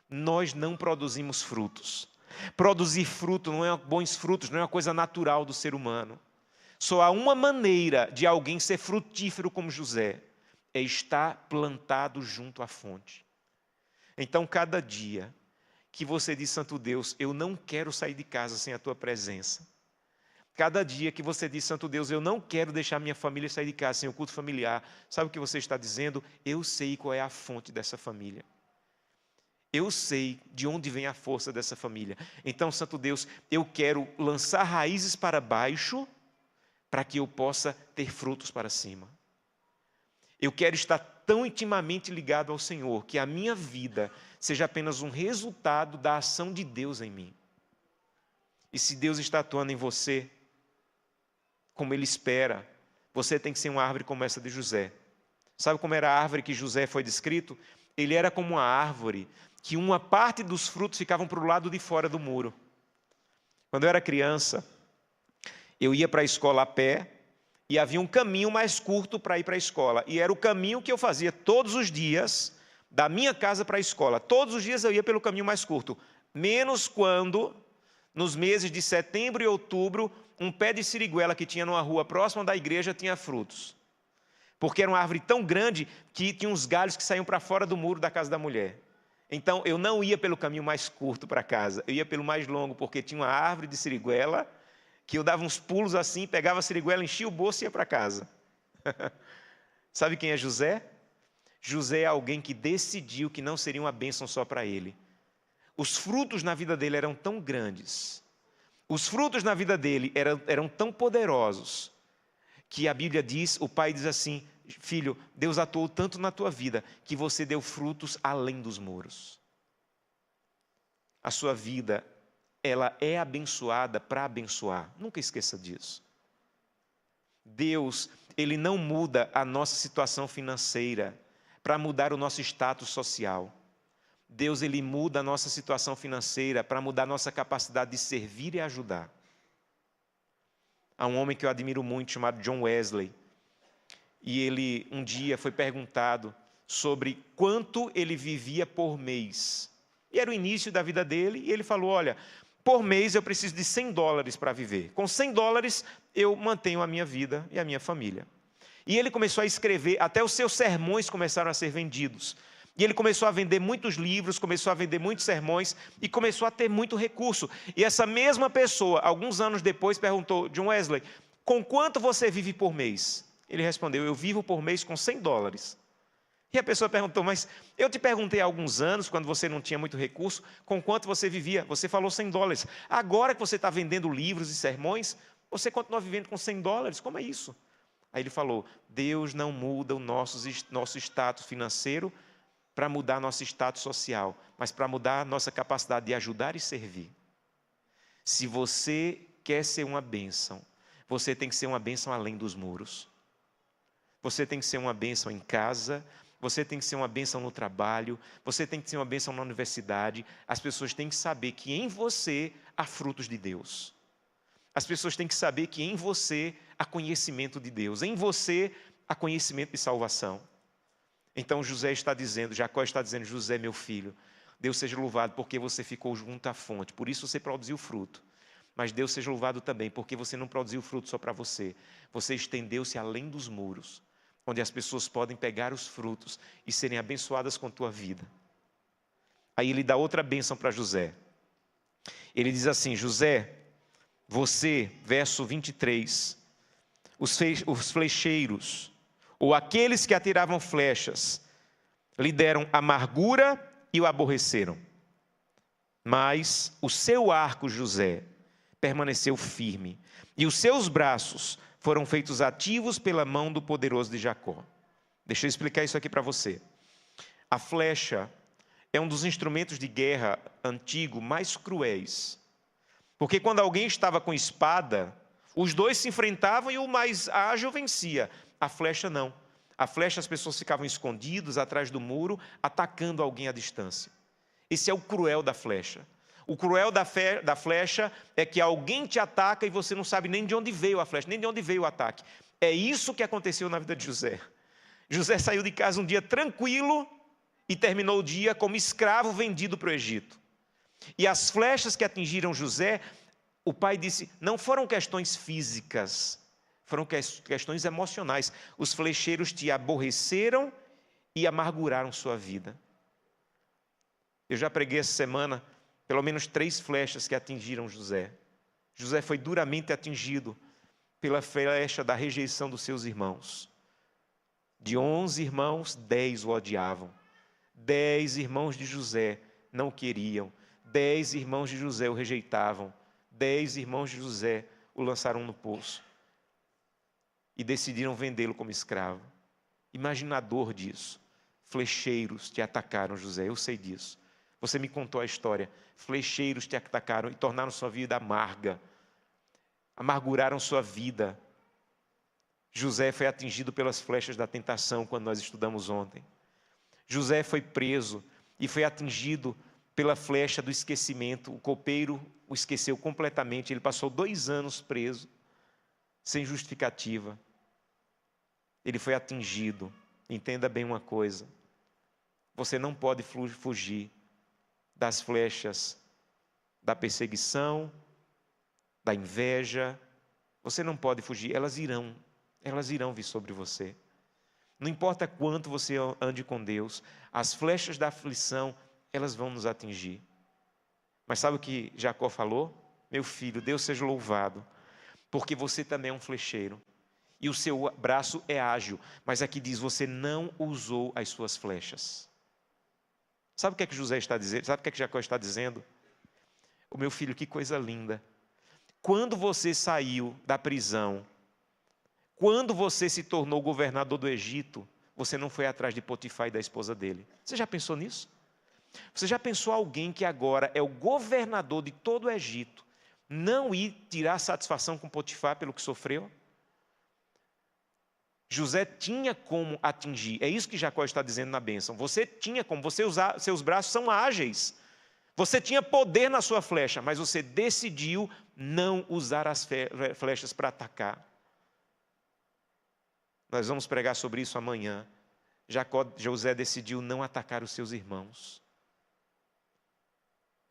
E: Nós não produzimos frutos. Produzir fruto não é bons frutos, não é uma coisa natural do ser humano. Só há uma maneira de alguém ser frutífero como José, é estar plantado junto à fonte. Então, cada dia que você diz, Santo Deus, eu não quero sair de casa sem a tua presença. Cada dia que você diz, Santo Deus, eu não quero deixar minha família sair de casa sem o culto familiar, sabe o que você está dizendo? Eu sei qual é a fonte dessa família. Eu sei de onde vem a força dessa família. Então, Santo Deus, eu quero lançar raízes para baixo, para que eu possa ter frutos para cima. Eu quero estar tão intimamente ligado ao Senhor, que a minha vida seja apenas um resultado da ação de Deus em mim. E se Deus está atuando em você, como Ele espera, você tem que ser uma árvore como essa de José. Sabe como era a árvore que José foi descrito? Ele era como uma árvore que uma parte dos frutos ficavam para o lado de fora do muro. Quando eu era criança, eu ia para a escola a pé, e havia um caminho mais curto para ir para a escola. E era o caminho que eu fazia todos os dias, da minha casa para a escola. Todos os dias eu ia pelo caminho mais curto. Menos quando, nos meses de setembro e outubro, um pé de siriguela que tinha numa rua próxima da igreja tinha frutos. Porque era uma árvore tão grande que tinha uns galhos que saíam para fora do muro da casa da mulher. Então, eu não ia pelo caminho mais curto para casa. Eu ia pelo mais longo, porque tinha uma árvore de siriguela que eu dava uns pulos assim, pegava a siriguela, enchia o bolso e ia para casa. Sabe quem é José? José é alguém que decidiu que não seria uma bênção só para ele. Os frutos na vida dele eram tão grandes, os frutos na vida dele eram tão poderosos, que a Bíblia diz, o pai diz assim, filho, Deus atuou tanto na tua vida, que você deu frutos além dos muros. A sua vida, ela é abençoada para abençoar. Nunca esqueça disso. Deus, Ele não muda a nossa situação financeira para mudar o nosso status social. Deus, Ele muda a nossa situação financeira para mudar a nossa capacidade de servir e ajudar. Há um homem que eu admiro muito, chamado John Wesley. E ele, um dia, foi perguntado sobre quanto ele vivia por mês. E era o início da vida dele, e ele falou, olha, por mês eu preciso de $100 para viver. Com $100 eu mantenho a minha vida e a minha família. E ele começou a escrever, até os seus sermões começaram a ser vendidos. E ele começou a vender muitos livros, começou a vender muitos sermões e começou a ter muito recurso. E essa mesma pessoa, alguns anos depois, perguntou, John Wesley, com quanto você vive por mês? Ele respondeu, eu vivo por mês com $100. E a pessoa perguntou, mas eu te perguntei há alguns anos, quando você não tinha muito recurso, com quanto você vivia? Você falou $100. Agora que você está vendendo livros e sermões, você continua vivendo com $100. Como é isso? Aí ele falou, Deus não muda o nosso status financeiro para mudar nosso status social, mas para mudar a nossa capacidade de ajudar e servir. Se você quer ser uma bênção, você tem que ser uma bênção além dos muros. Você tem que ser uma bênção em casa, você tem que ser uma bênção no trabalho, você tem que ser uma bênção na universidade. As pessoas têm que saber que em você há frutos de Deus. As pessoas têm que saber que em você há conhecimento de Deus, em você há conhecimento de salvação. Então Jacó está dizendo, José, meu filho, Deus seja louvado porque você ficou junto à fonte, por isso você produziu fruto. Mas Deus seja louvado também porque você não produziu fruto só para você. Você estendeu-se além dos muros, onde as pessoas podem pegar os frutos e serem abençoadas com a tua vida. Aí ele dá outra bênção para José. Ele diz assim, José, você, verso 23, os flecheiros, ou aqueles que atiravam flechas, lhe deram amargura e o aborreceram. Mas o seu arco, José, permaneceu firme, e os seus braços foram feitos ativos pela mão do poderoso de Jacó. Deixa eu explicar isso aqui para você. A flecha é um dos instrumentos de guerra antigo mais cruéis. Porque quando alguém estava com espada, os dois se enfrentavam e o mais ágil vencia. A flecha não. A flecha as pessoas ficavam escondidas atrás do muro, atacando alguém à distância. Esse é o cruel da flecha. O cruel da flecha é que alguém te ataca e você não sabe nem de onde veio a flecha, nem de onde veio o ataque. É isso que aconteceu na vida de José. José saiu de casa um dia tranquilo e terminou o dia como escravo vendido para o Egito. E as flechas que atingiram José, o pai disse, não foram questões físicas, foram questões emocionais. Os flecheiros te aborreceram e amarguraram sua vida. Eu já preguei essa semana pelo menos 3 flechas que atingiram José. José foi duramente atingido pela flecha da rejeição dos seus irmãos. De 11 irmãos, 10 o odiavam. 10 irmãos de José não o queriam. 10 irmãos de José o rejeitavam. 10 irmãos de José o lançaram no poço. E decidiram vendê-lo como escravo. Imagina a dor disso. Flecheiros te atacaram, José, eu sei disso. Você me contou a história. Flecheiros te atacaram e tornaram sua vida amarga. Amarguraram sua vida. José foi atingido pelas flechas da tentação, quando nós estudamos ontem. José foi preso e foi atingido pela flecha do esquecimento. O copeiro o esqueceu completamente. Ele passou 2 anos preso, sem justificativa. Ele foi atingido. Entenda bem uma coisa. Você não pode fugir das flechas da perseguição, da inveja. Você não pode fugir, elas irão vir sobre você. Não importa quanto você ande com Deus, as flechas da aflição, elas vão nos atingir. Mas sabe o que Jacó falou? Meu filho, Deus seja louvado, porque você também é um flecheiro, e o seu braço é ágil, mas aqui diz, você não usou as suas flechas. Sabe o que é que José está dizendo? Sabe o que é que Jacó está dizendo? O meu filho, que coisa linda. Quando você saiu da prisão, quando você se tornou governador do Egito, você não foi atrás de Potifar e da esposa dele. Você já pensou nisso? Você já pensou alguém que agora é o governador de todo o Egito, não ir tirar satisfação com Potifar pelo que sofreu? José tinha como atingir, é isso que Jacó está dizendo na bênção. Você tinha como, seus braços são ágeis. Você tinha poder na sua flecha, mas você decidiu não usar as flechas para atacar. Nós vamos pregar sobre isso amanhã. José decidiu não atacar os seus irmãos.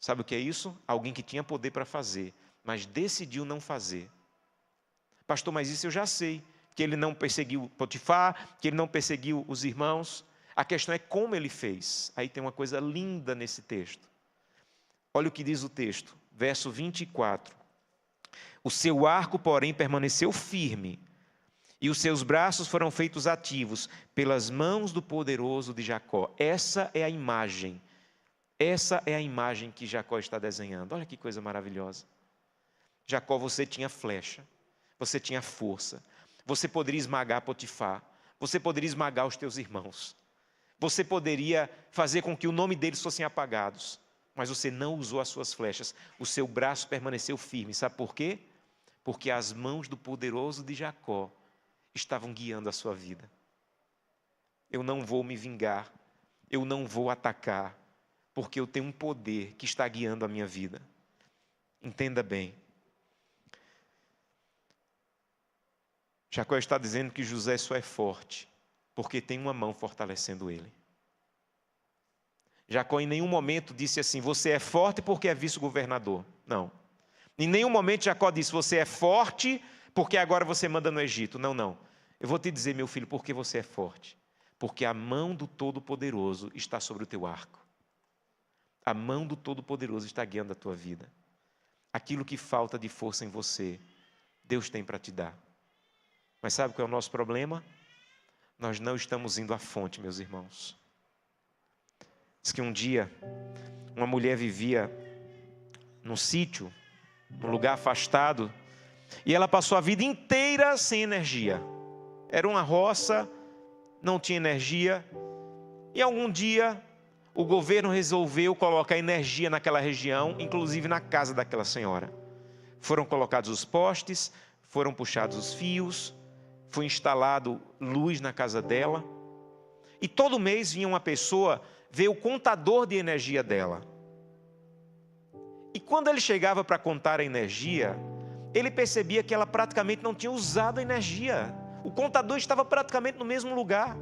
E: Sabe o que é isso? Alguém que tinha poder para fazer, mas decidiu não fazer. Pastor, mas isso eu já sei. Que ele não perseguiu Potifar, que ele não perseguiu os irmãos. A questão é como ele fez. Aí tem uma coisa linda nesse texto. Olha o que diz o texto, verso 24. O seu arco, porém, permaneceu firme, E os seus braços foram feitos ativos pelas mãos do poderoso de Jacó. Essa é a imagem. Essa é a imagem que Jacó está desenhando. Olha que coisa maravilhosa. Jacó, você tinha flecha, você tinha força, você poderia esmagar Potifar, você poderia esmagar os teus irmãos, você poderia fazer com que o nome deles fossem apagados, mas você não usou as suas flechas, o seu braço permaneceu firme. Sabe por quê? Porque as mãos do poderoso de Jacó estavam guiando a sua vida. Eu não vou me vingar, eu não vou atacar, porque eu tenho um poder que está guiando a minha vida. Entenda bem. Jacó está dizendo que José só é forte porque tem uma mão fortalecendo ele. Jacó em nenhum momento disse assim: você é forte porque é vice-governador. Não. Em nenhum momento Jacó disse: você é forte porque agora você manda no Egito. Não, não. Eu vou te dizer, meu filho, por que você é forte? Porque a mão do Todo-Poderoso está sobre o teu arco. A mão do Todo-Poderoso está guiando a tua vida. Aquilo que falta de força em você, Deus tem para te dar. Mas sabe qual é o nosso problema? Nós não estamos indo à fonte, meus irmãos. Diz que um dia, uma mulher vivia num sítio, num lugar afastado, e ela passou a vida inteira sem energia. Era uma roça, não tinha energia, e algum dia o governo resolveu colocar energia naquela região, inclusive na casa daquela senhora. Foram colocados os postes, foram puxados os fios, foi instalado luz na casa dela, e todo mês vinha uma pessoa ver o contador de energia dela. E quando ele chegava para contar a energia, ele percebia que ela praticamente não tinha usado a energia. O contador estava praticamente no mesmo lugar.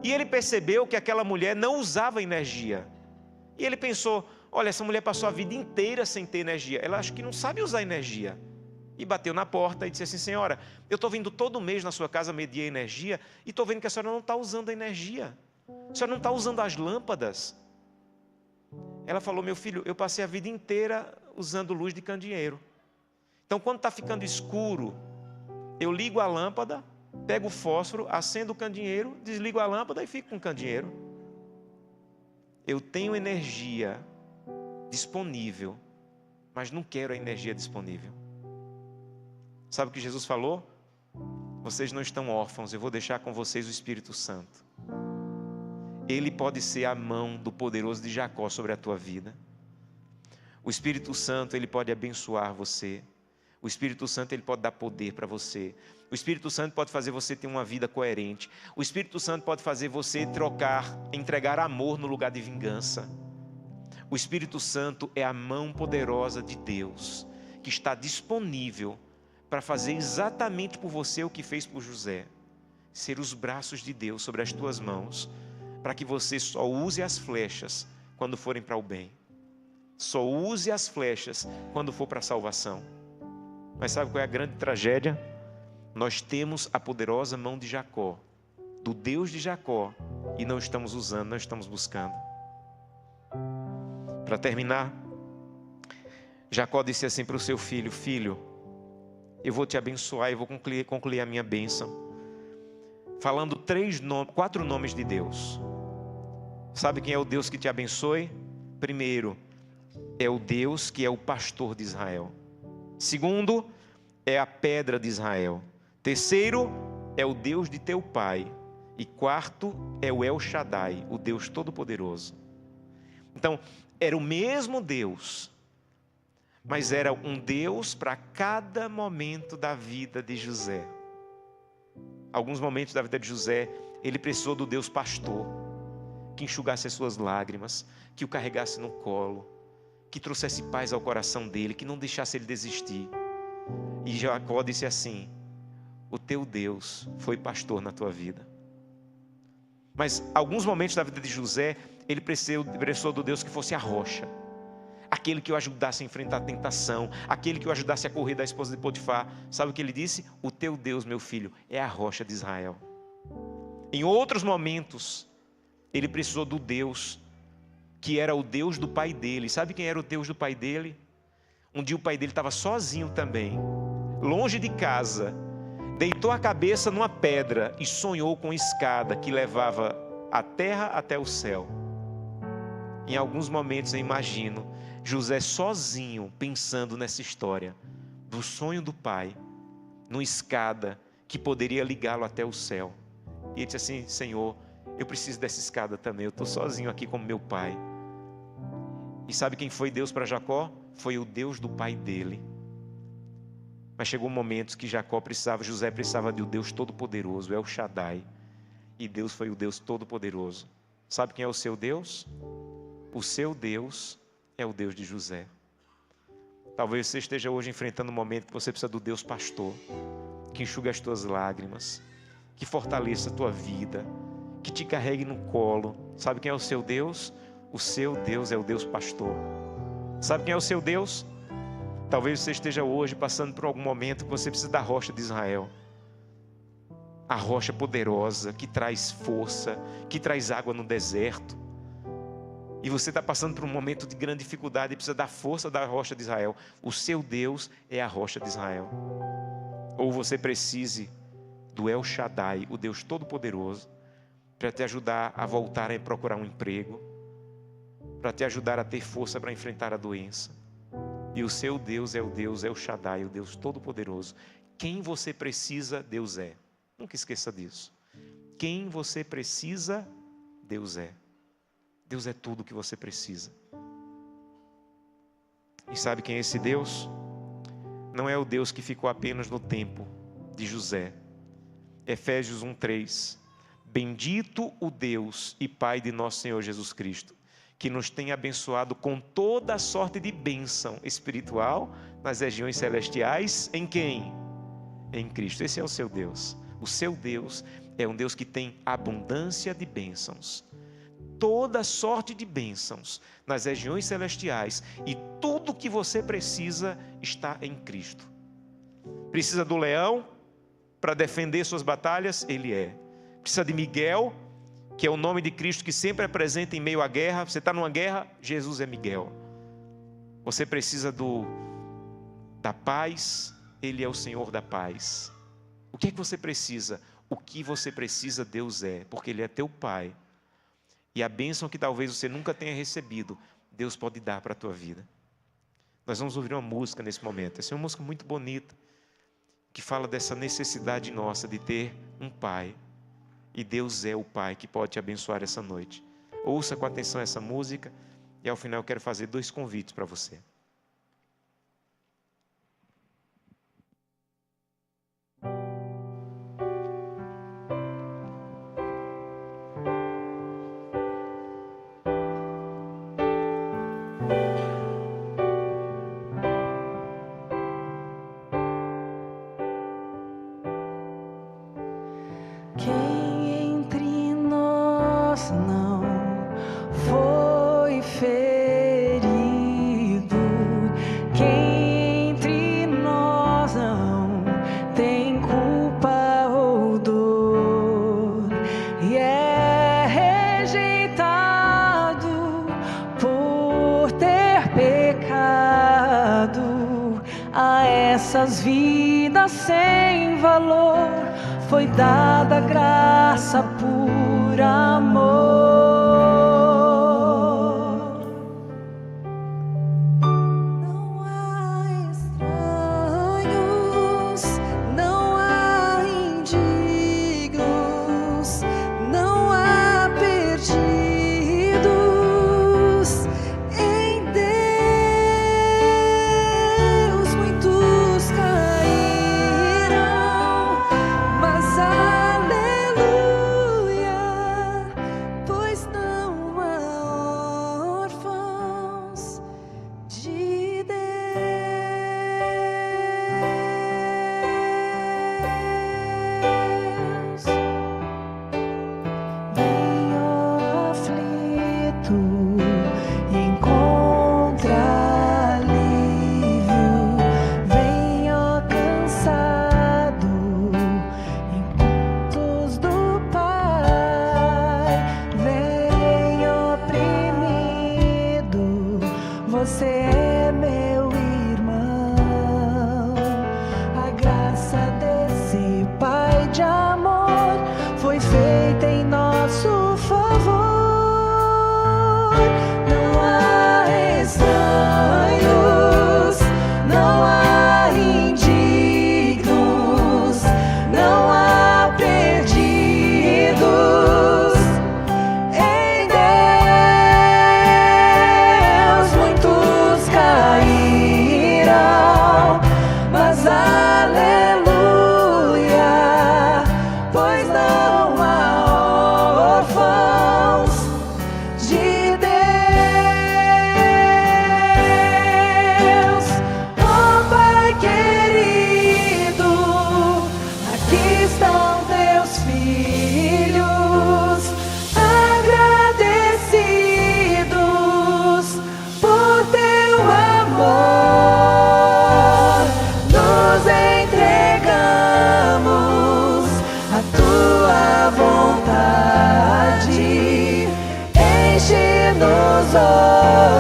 E: E ele percebeu que aquela mulher não usava energia. E ele pensou: olha, essa mulher passou a vida inteira sem ter energia. Ela acha que não sabe usar energia. E bateu na porta e disse assim: senhora, eu estou vindo todo mês na sua casa medir a energia e estou vendo que a senhora não está usando a energia. A senhora não está usando as lâmpadas. Ela falou: meu filho, eu passei a vida inteira usando luz de candeeiro. Então quando está ficando escuro, eu ligo a lâmpada, pego o fósforo, acendo o candeeiro, desligo a lâmpada e fico com o candeeiro. Eu tenho energia disponível, mas não quero a energia disponível. Sabe o que Jesus falou? Vocês não estão órfãos, eu vou deixar com vocês o Espírito Santo. Ele pode ser a mão do poderoso de Jacó sobre a tua vida. O Espírito Santo, ele pode abençoar você. O Espírito Santo, ele pode dar poder para você. O Espírito Santo pode fazer você ter uma vida coerente. O Espírito Santo pode fazer você entregar amor no lugar de vingança. O Espírito Santo é a mão poderosa de Deus, que está disponível para fazer exatamente por você o que fez por José. Ser os braços de Deus sobre as tuas mãos, para que você só use as flechas quando forem para o bem. Só use as flechas quando for para a salvação. Mas sabe qual é a grande tragédia? Nós temos a poderosa mão de Jacó, do Deus de Jacó, e não estamos usando, não estamos buscando. Para terminar, Jacó disse assim para o seu filho: filho, eu vou te abençoar, eu vou concluir a minha bênção, falando 4 nomes de Deus. Sabe quem é o Deus que te abençoe? Primeiro, é o Deus que é o pastor de Israel. Segundo, é a pedra de Israel. Terceiro, é o Deus de teu pai. E quarto, é o El Shaddai, o Deus Todo-Poderoso. Então, era o mesmo Deus, mas era um Deus para cada momento da vida de José. Alguns momentos da vida de José, ele precisou do Deus pastor, que enxugasse as suas lágrimas, que o carregasse no colo, que trouxesse paz ao coração dele, que não deixasse ele desistir. E Jacó disse assim: o teu Deus foi pastor na tua vida. Mas alguns momentos da vida de José, ele precisou do Deus que fosse a rocha, aquele que o ajudasse a enfrentar a tentação, aquele que o ajudasse a correr da esposa de Potifar. Sabe o que ele disse? O teu Deus, meu filho, é a rocha de Israel. Em outros momentos, ele precisou do Deus que era o Deus do pai dele. Sabe quem era o Deus do pai dele? Um dia o pai dele estava sozinho também, longe de casa, deitou a cabeça numa pedra e sonhou com escada que levava a terra até o céu. Em alguns momentos eu imagino José sozinho pensando nessa história do sonho do pai, numa escada que poderia ligá-lo até o céu. E ele disse assim: Senhor, eu preciso dessa escada também, eu estou sozinho aqui como meu pai. E sabe quem foi Deus para Jacó? Foi o Deus do pai dele. Mas chegou um momento que José precisava de um Deus todo-poderoso, El Shaddai. E Deus foi o Deus todo-poderoso. Sabe quem é o seu Deus? O seu Deus é o Deus de José. Talvez você esteja hoje enfrentando um momento que você precisa do Deus pastor, que enxuga as tuas lágrimas, que fortaleça a tua vida, que te carregue no colo. Sabe quem é o seu Deus? O seu Deus é o Deus pastor. Sabe quem é o seu Deus? Talvez você esteja hoje passando por algum momento que você precisa da rocha de Israel. A rocha poderosa, que traz força, que traz água no deserto. E você está passando por um momento de grande dificuldade e precisa da força da rocha de Israel. O seu Deus é a rocha de Israel. Ou você precise do El Shaddai, o Deus Todo-Poderoso, para te ajudar a voltar a procurar um emprego, para te ajudar a ter força para enfrentar a doença. E o seu Deus é o Deus El Shaddai, o Deus Todo-Poderoso. Quem você precisa, Deus é. Nunca esqueça disso. Quem você precisa, Deus é. Deus é tudo o que você precisa. E sabe quem é esse Deus? Não é o Deus que ficou apenas no tempo de José. Efésios 1:3. Bendito o Deus e Pai de nosso Senhor Jesus Cristo, que nos tem abençoado com toda a sorte de bênção espiritual nas regiões celestiais. Em quem? Em Cristo. Esse é o seu Deus. O seu Deus é um Deus que tem abundância de bênçãos. Toda sorte de bênçãos nas regiões celestiais, e tudo o que você precisa está em Cristo. Precisa do leão para defender suas batalhas? Ele é. Precisa de Miguel, que é o nome de Cristo que sempre é presente em meio à guerra. Você está numa guerra, Jesus é Miguel. Você precisa da paz, Ele é o Senhor da paz. O que é que você precisa? O que você precisa, Deus é, porque Ele é teu Pai. E a bênção que talvez você nunca tenha recebido, Deus pode dar para a tua vida. Nós vamos ouvir uma música nesse momento. Essa é uma música muito bonita, que fala dessa necessidade nossa de ter um Pai. E Deus é o Pai que pode te abençoar essa noite. Ouça com atenção essa música, e ao final eu quero fazer 2 convites para você.
C: Essas vidas sem valor, foi dada graça por amor. Não há estranhos, não há indignos, não há perdidos. Em Deus muitos cairão, mas aleluia,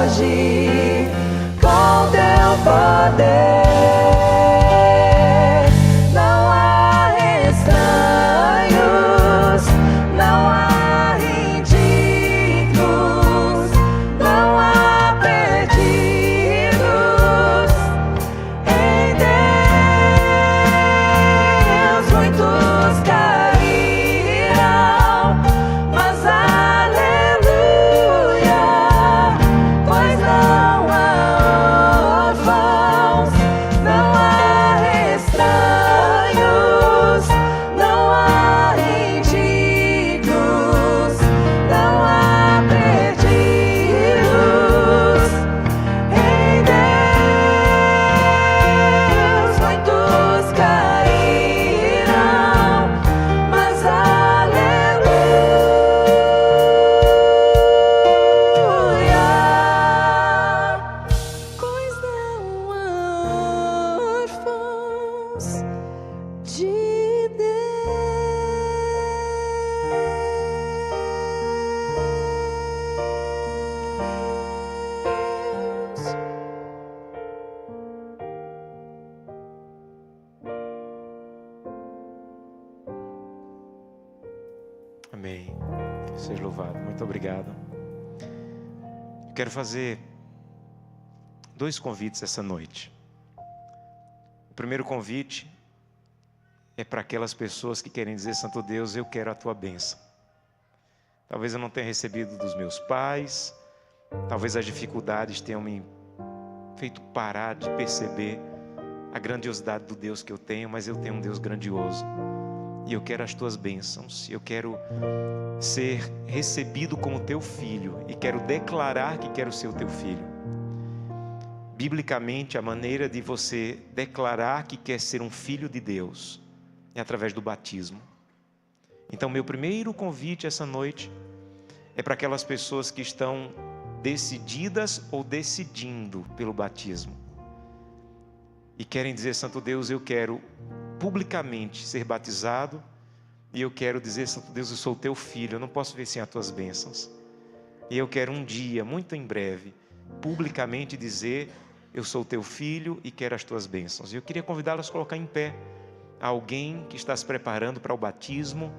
C: hoje com teu poder. Não há estranhos, não há indignos, não há perdidos. Em Deus muitos cairão, mas aleluia, pois não há órfãos, não há estranhos, não há indignos, não há perdidos. Em Deus muitos cairão, mas aleluia, pois não há órfãos de Deus.
E: Amém. Seja louvado. Muito obrigado. Eu quero fazer 2 convites essa noite. O primeiro convite é para aquelas pessoas que querem dizer: Santo Deus, eu quero a tua bênção. Talvez eu não tenha recebido dos meus pais, talvez as dificuldades tenham me feito parar de perceber a grandiosidade do Deus que eu tenho, mas eu tenho um Deus grandioso. E eu quero as tuas bênçãos, eu quero ser recebido como teu filho e quero declarar que quero ser o teu filho. Biblicamente, a maneira de você declarar que quer ser um filho de Deus é através do batismo. Então, meu primeiro convite essa noite é para aquelas pessoas que estão decididas ou decidindo pelo batismo e querem dizer: Santo Deus, eu quero publicamente ser batizado e eu quero dizer: Santo Deus, eu sou teu filho, eu não posso ver sem as tuas bênçãos. E eu quero um dia, muito em breve, publicamente dizer: eu sou teu filho e quero as tuas bênçãos. E eu queria convidá-los a colocar em pé. Alguém que está se preparando para o batismo,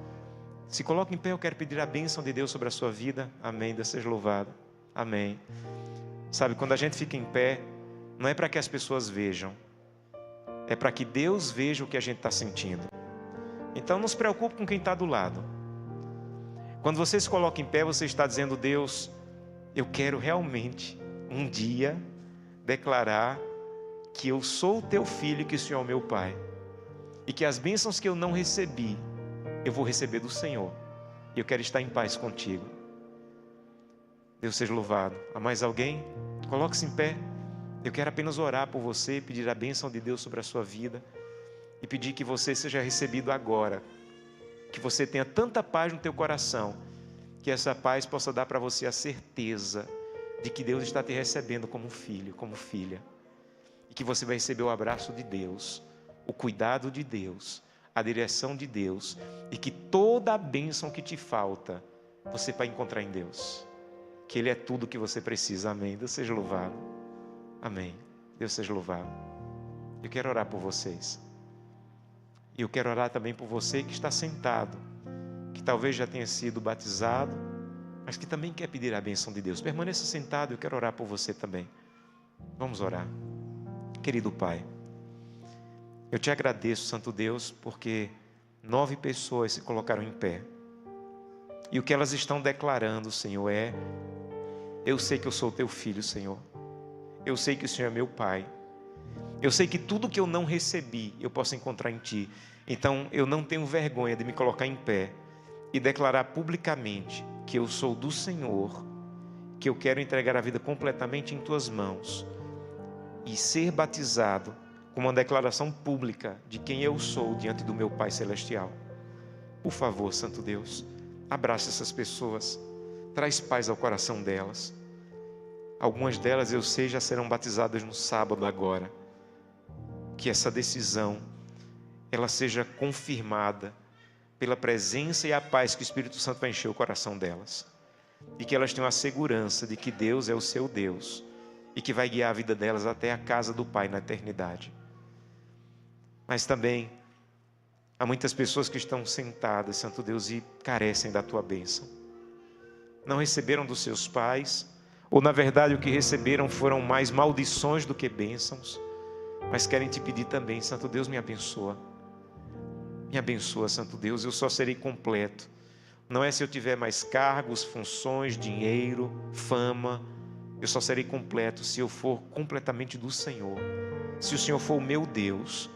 E: se coloca em pé. Eu quero pedir a bênção de Deus sobre a sua vida. Amém. Deus seja louvado. Amém. Sabe, quando a gente fica em pé, não é para que as pessoas vejam, é para que Deus veja o que a gente está sentindo. Então não se preocupe com quem está do lado. Quando você se coloca em pé, você está dizendo: Deus, eu quero realmente um dia declarar que eu sou o teu filho e que o Senhor é o meu Pai, e que as bênçãos que eu não recebi, eu vou receber do Senhor, e eu quero estar em paz contigo. Deus seja louvado. Há mais alguém? Coloque-se em pé. Eu quero apenas orar por você, pedir a bênção de Deus sobre a sua vida e pedir que você seja recebido agora, que você tenha tanta paz no teu coração, que essa paz possa dar para você a certeza de que Deus está te recebendo como filho, como filha, e que você vai receber o abraço de Deus, o cuidado de Deus, a direção de Deus, e que toda a bênção que te falta, você vai encontrar em Deus, que Ele é tudo o que você precisa. Amém. Deus seja louvado. Amém. Deus seja louvado. Eu quero orar por vocês. E eu quero orar também por você que está sentado, que talvez já tenha sido batizado, mas que também quer pedir a bênção de Deus. Permaneça sentado, eu quero orar por você também. Vamos orar. Querido Pai, eu te agradeço, Santo Deus, porque 9 pessoas se colocaram em pé. E o que elas estão declarando, Senhor, é: eu sei que eu sou teu filho, Senhor. Eu sei que o Senhor é meu Pai. Eu sei que tudo que eu não recebi, eu posso encontrar em Ti. Então, eu não tenho vergonha de me colocar em pé e declarar publicamente que eu sou do Senhor, que eu quero entregar a vida completamente em Tuas mãos e ser batizado com uma declaração pública de quem eu sou diante do meu Pai Celestial. Por favor, Santo Deus, abraça essas pessoas, traz paz ao coração delas. Algumas delas, eu sei, já serão batizadas no sábado agora. Que essa decisão, ela seja confirmada pela presença e a paz que o Espírito Santo vai encher o coração delas. e que elas tenham a segurança de que Deus é o seu Deus e que vai guiar a vida delas até a casa do Pai na eternidade. Mas também há muitas pessoas que estão sentadas, Santo Deus, e carecem da tua bênção. Não receberam dos seus pais, ou na verdade o que receberam foram mais maldições do que bênçãos, mas querem te pedir também, Santo Deus, me abençoa. Me abençoa, Santo Deus, eu só serei completo. Não é se eu tiver mais cargos, funções, dinheiro, fama. Eu só serei completo se eu for completamente do Senhor. Se o Senhor for o meu Deus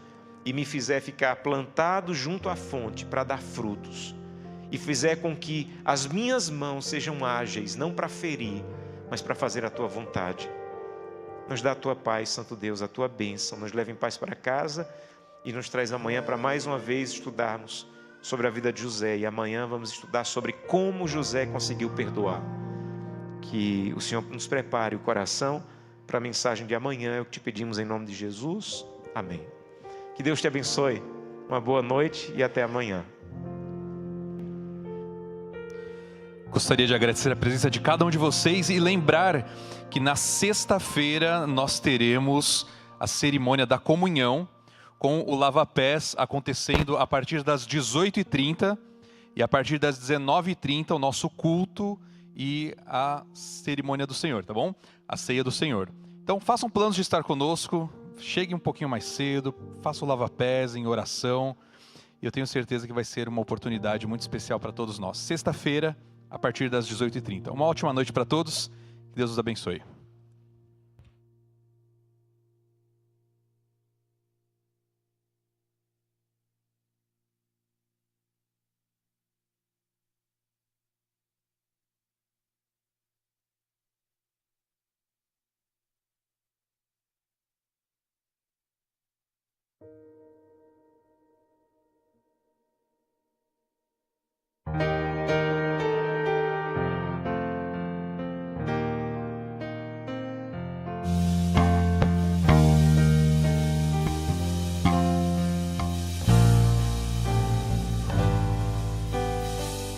E: e me fizer ficar plantado junto à fonte para dar frutos, e fizer com que as minhas mãos sejam ágeis, não para ferir, mas para fazer a tua vontade. Nos dá a tua paz, Santo Deus, a tua bênção. Nos leva em paz para casa e nos traz amanhã para mais uma vez estudarmos sobre a vida de José. E amanhã vamos estudar sobre como José conseguiu perdoar. Que o Senhor nos prepare o coração para a mensagem de amanhã. É o que te pedimos em nome de Jesus. Amém. Que Deus te abençoe. Uma boa noite e até amanhã.
A: Gostaria de agradecer a presença de cada um de vocês e lembrar que na sexta-feira nós teremos a cerimônia da comunhão com o lava-pés acontecendo a partir das 18h30 e a partir das 19h30 o nosso culto e a cerimônia do Senhor, tá bom? A ceia do Senhor. Então façam planos de estar conosco, cheguem um pouquinho mais cedo, façam o lava-pés em oração e eu tenho certeza que vai ser uma oportunidade muito especial para todos nós. Sexta-feira, a partir das 18h30. Uma ótima noite para todos, que Deus os abençoe.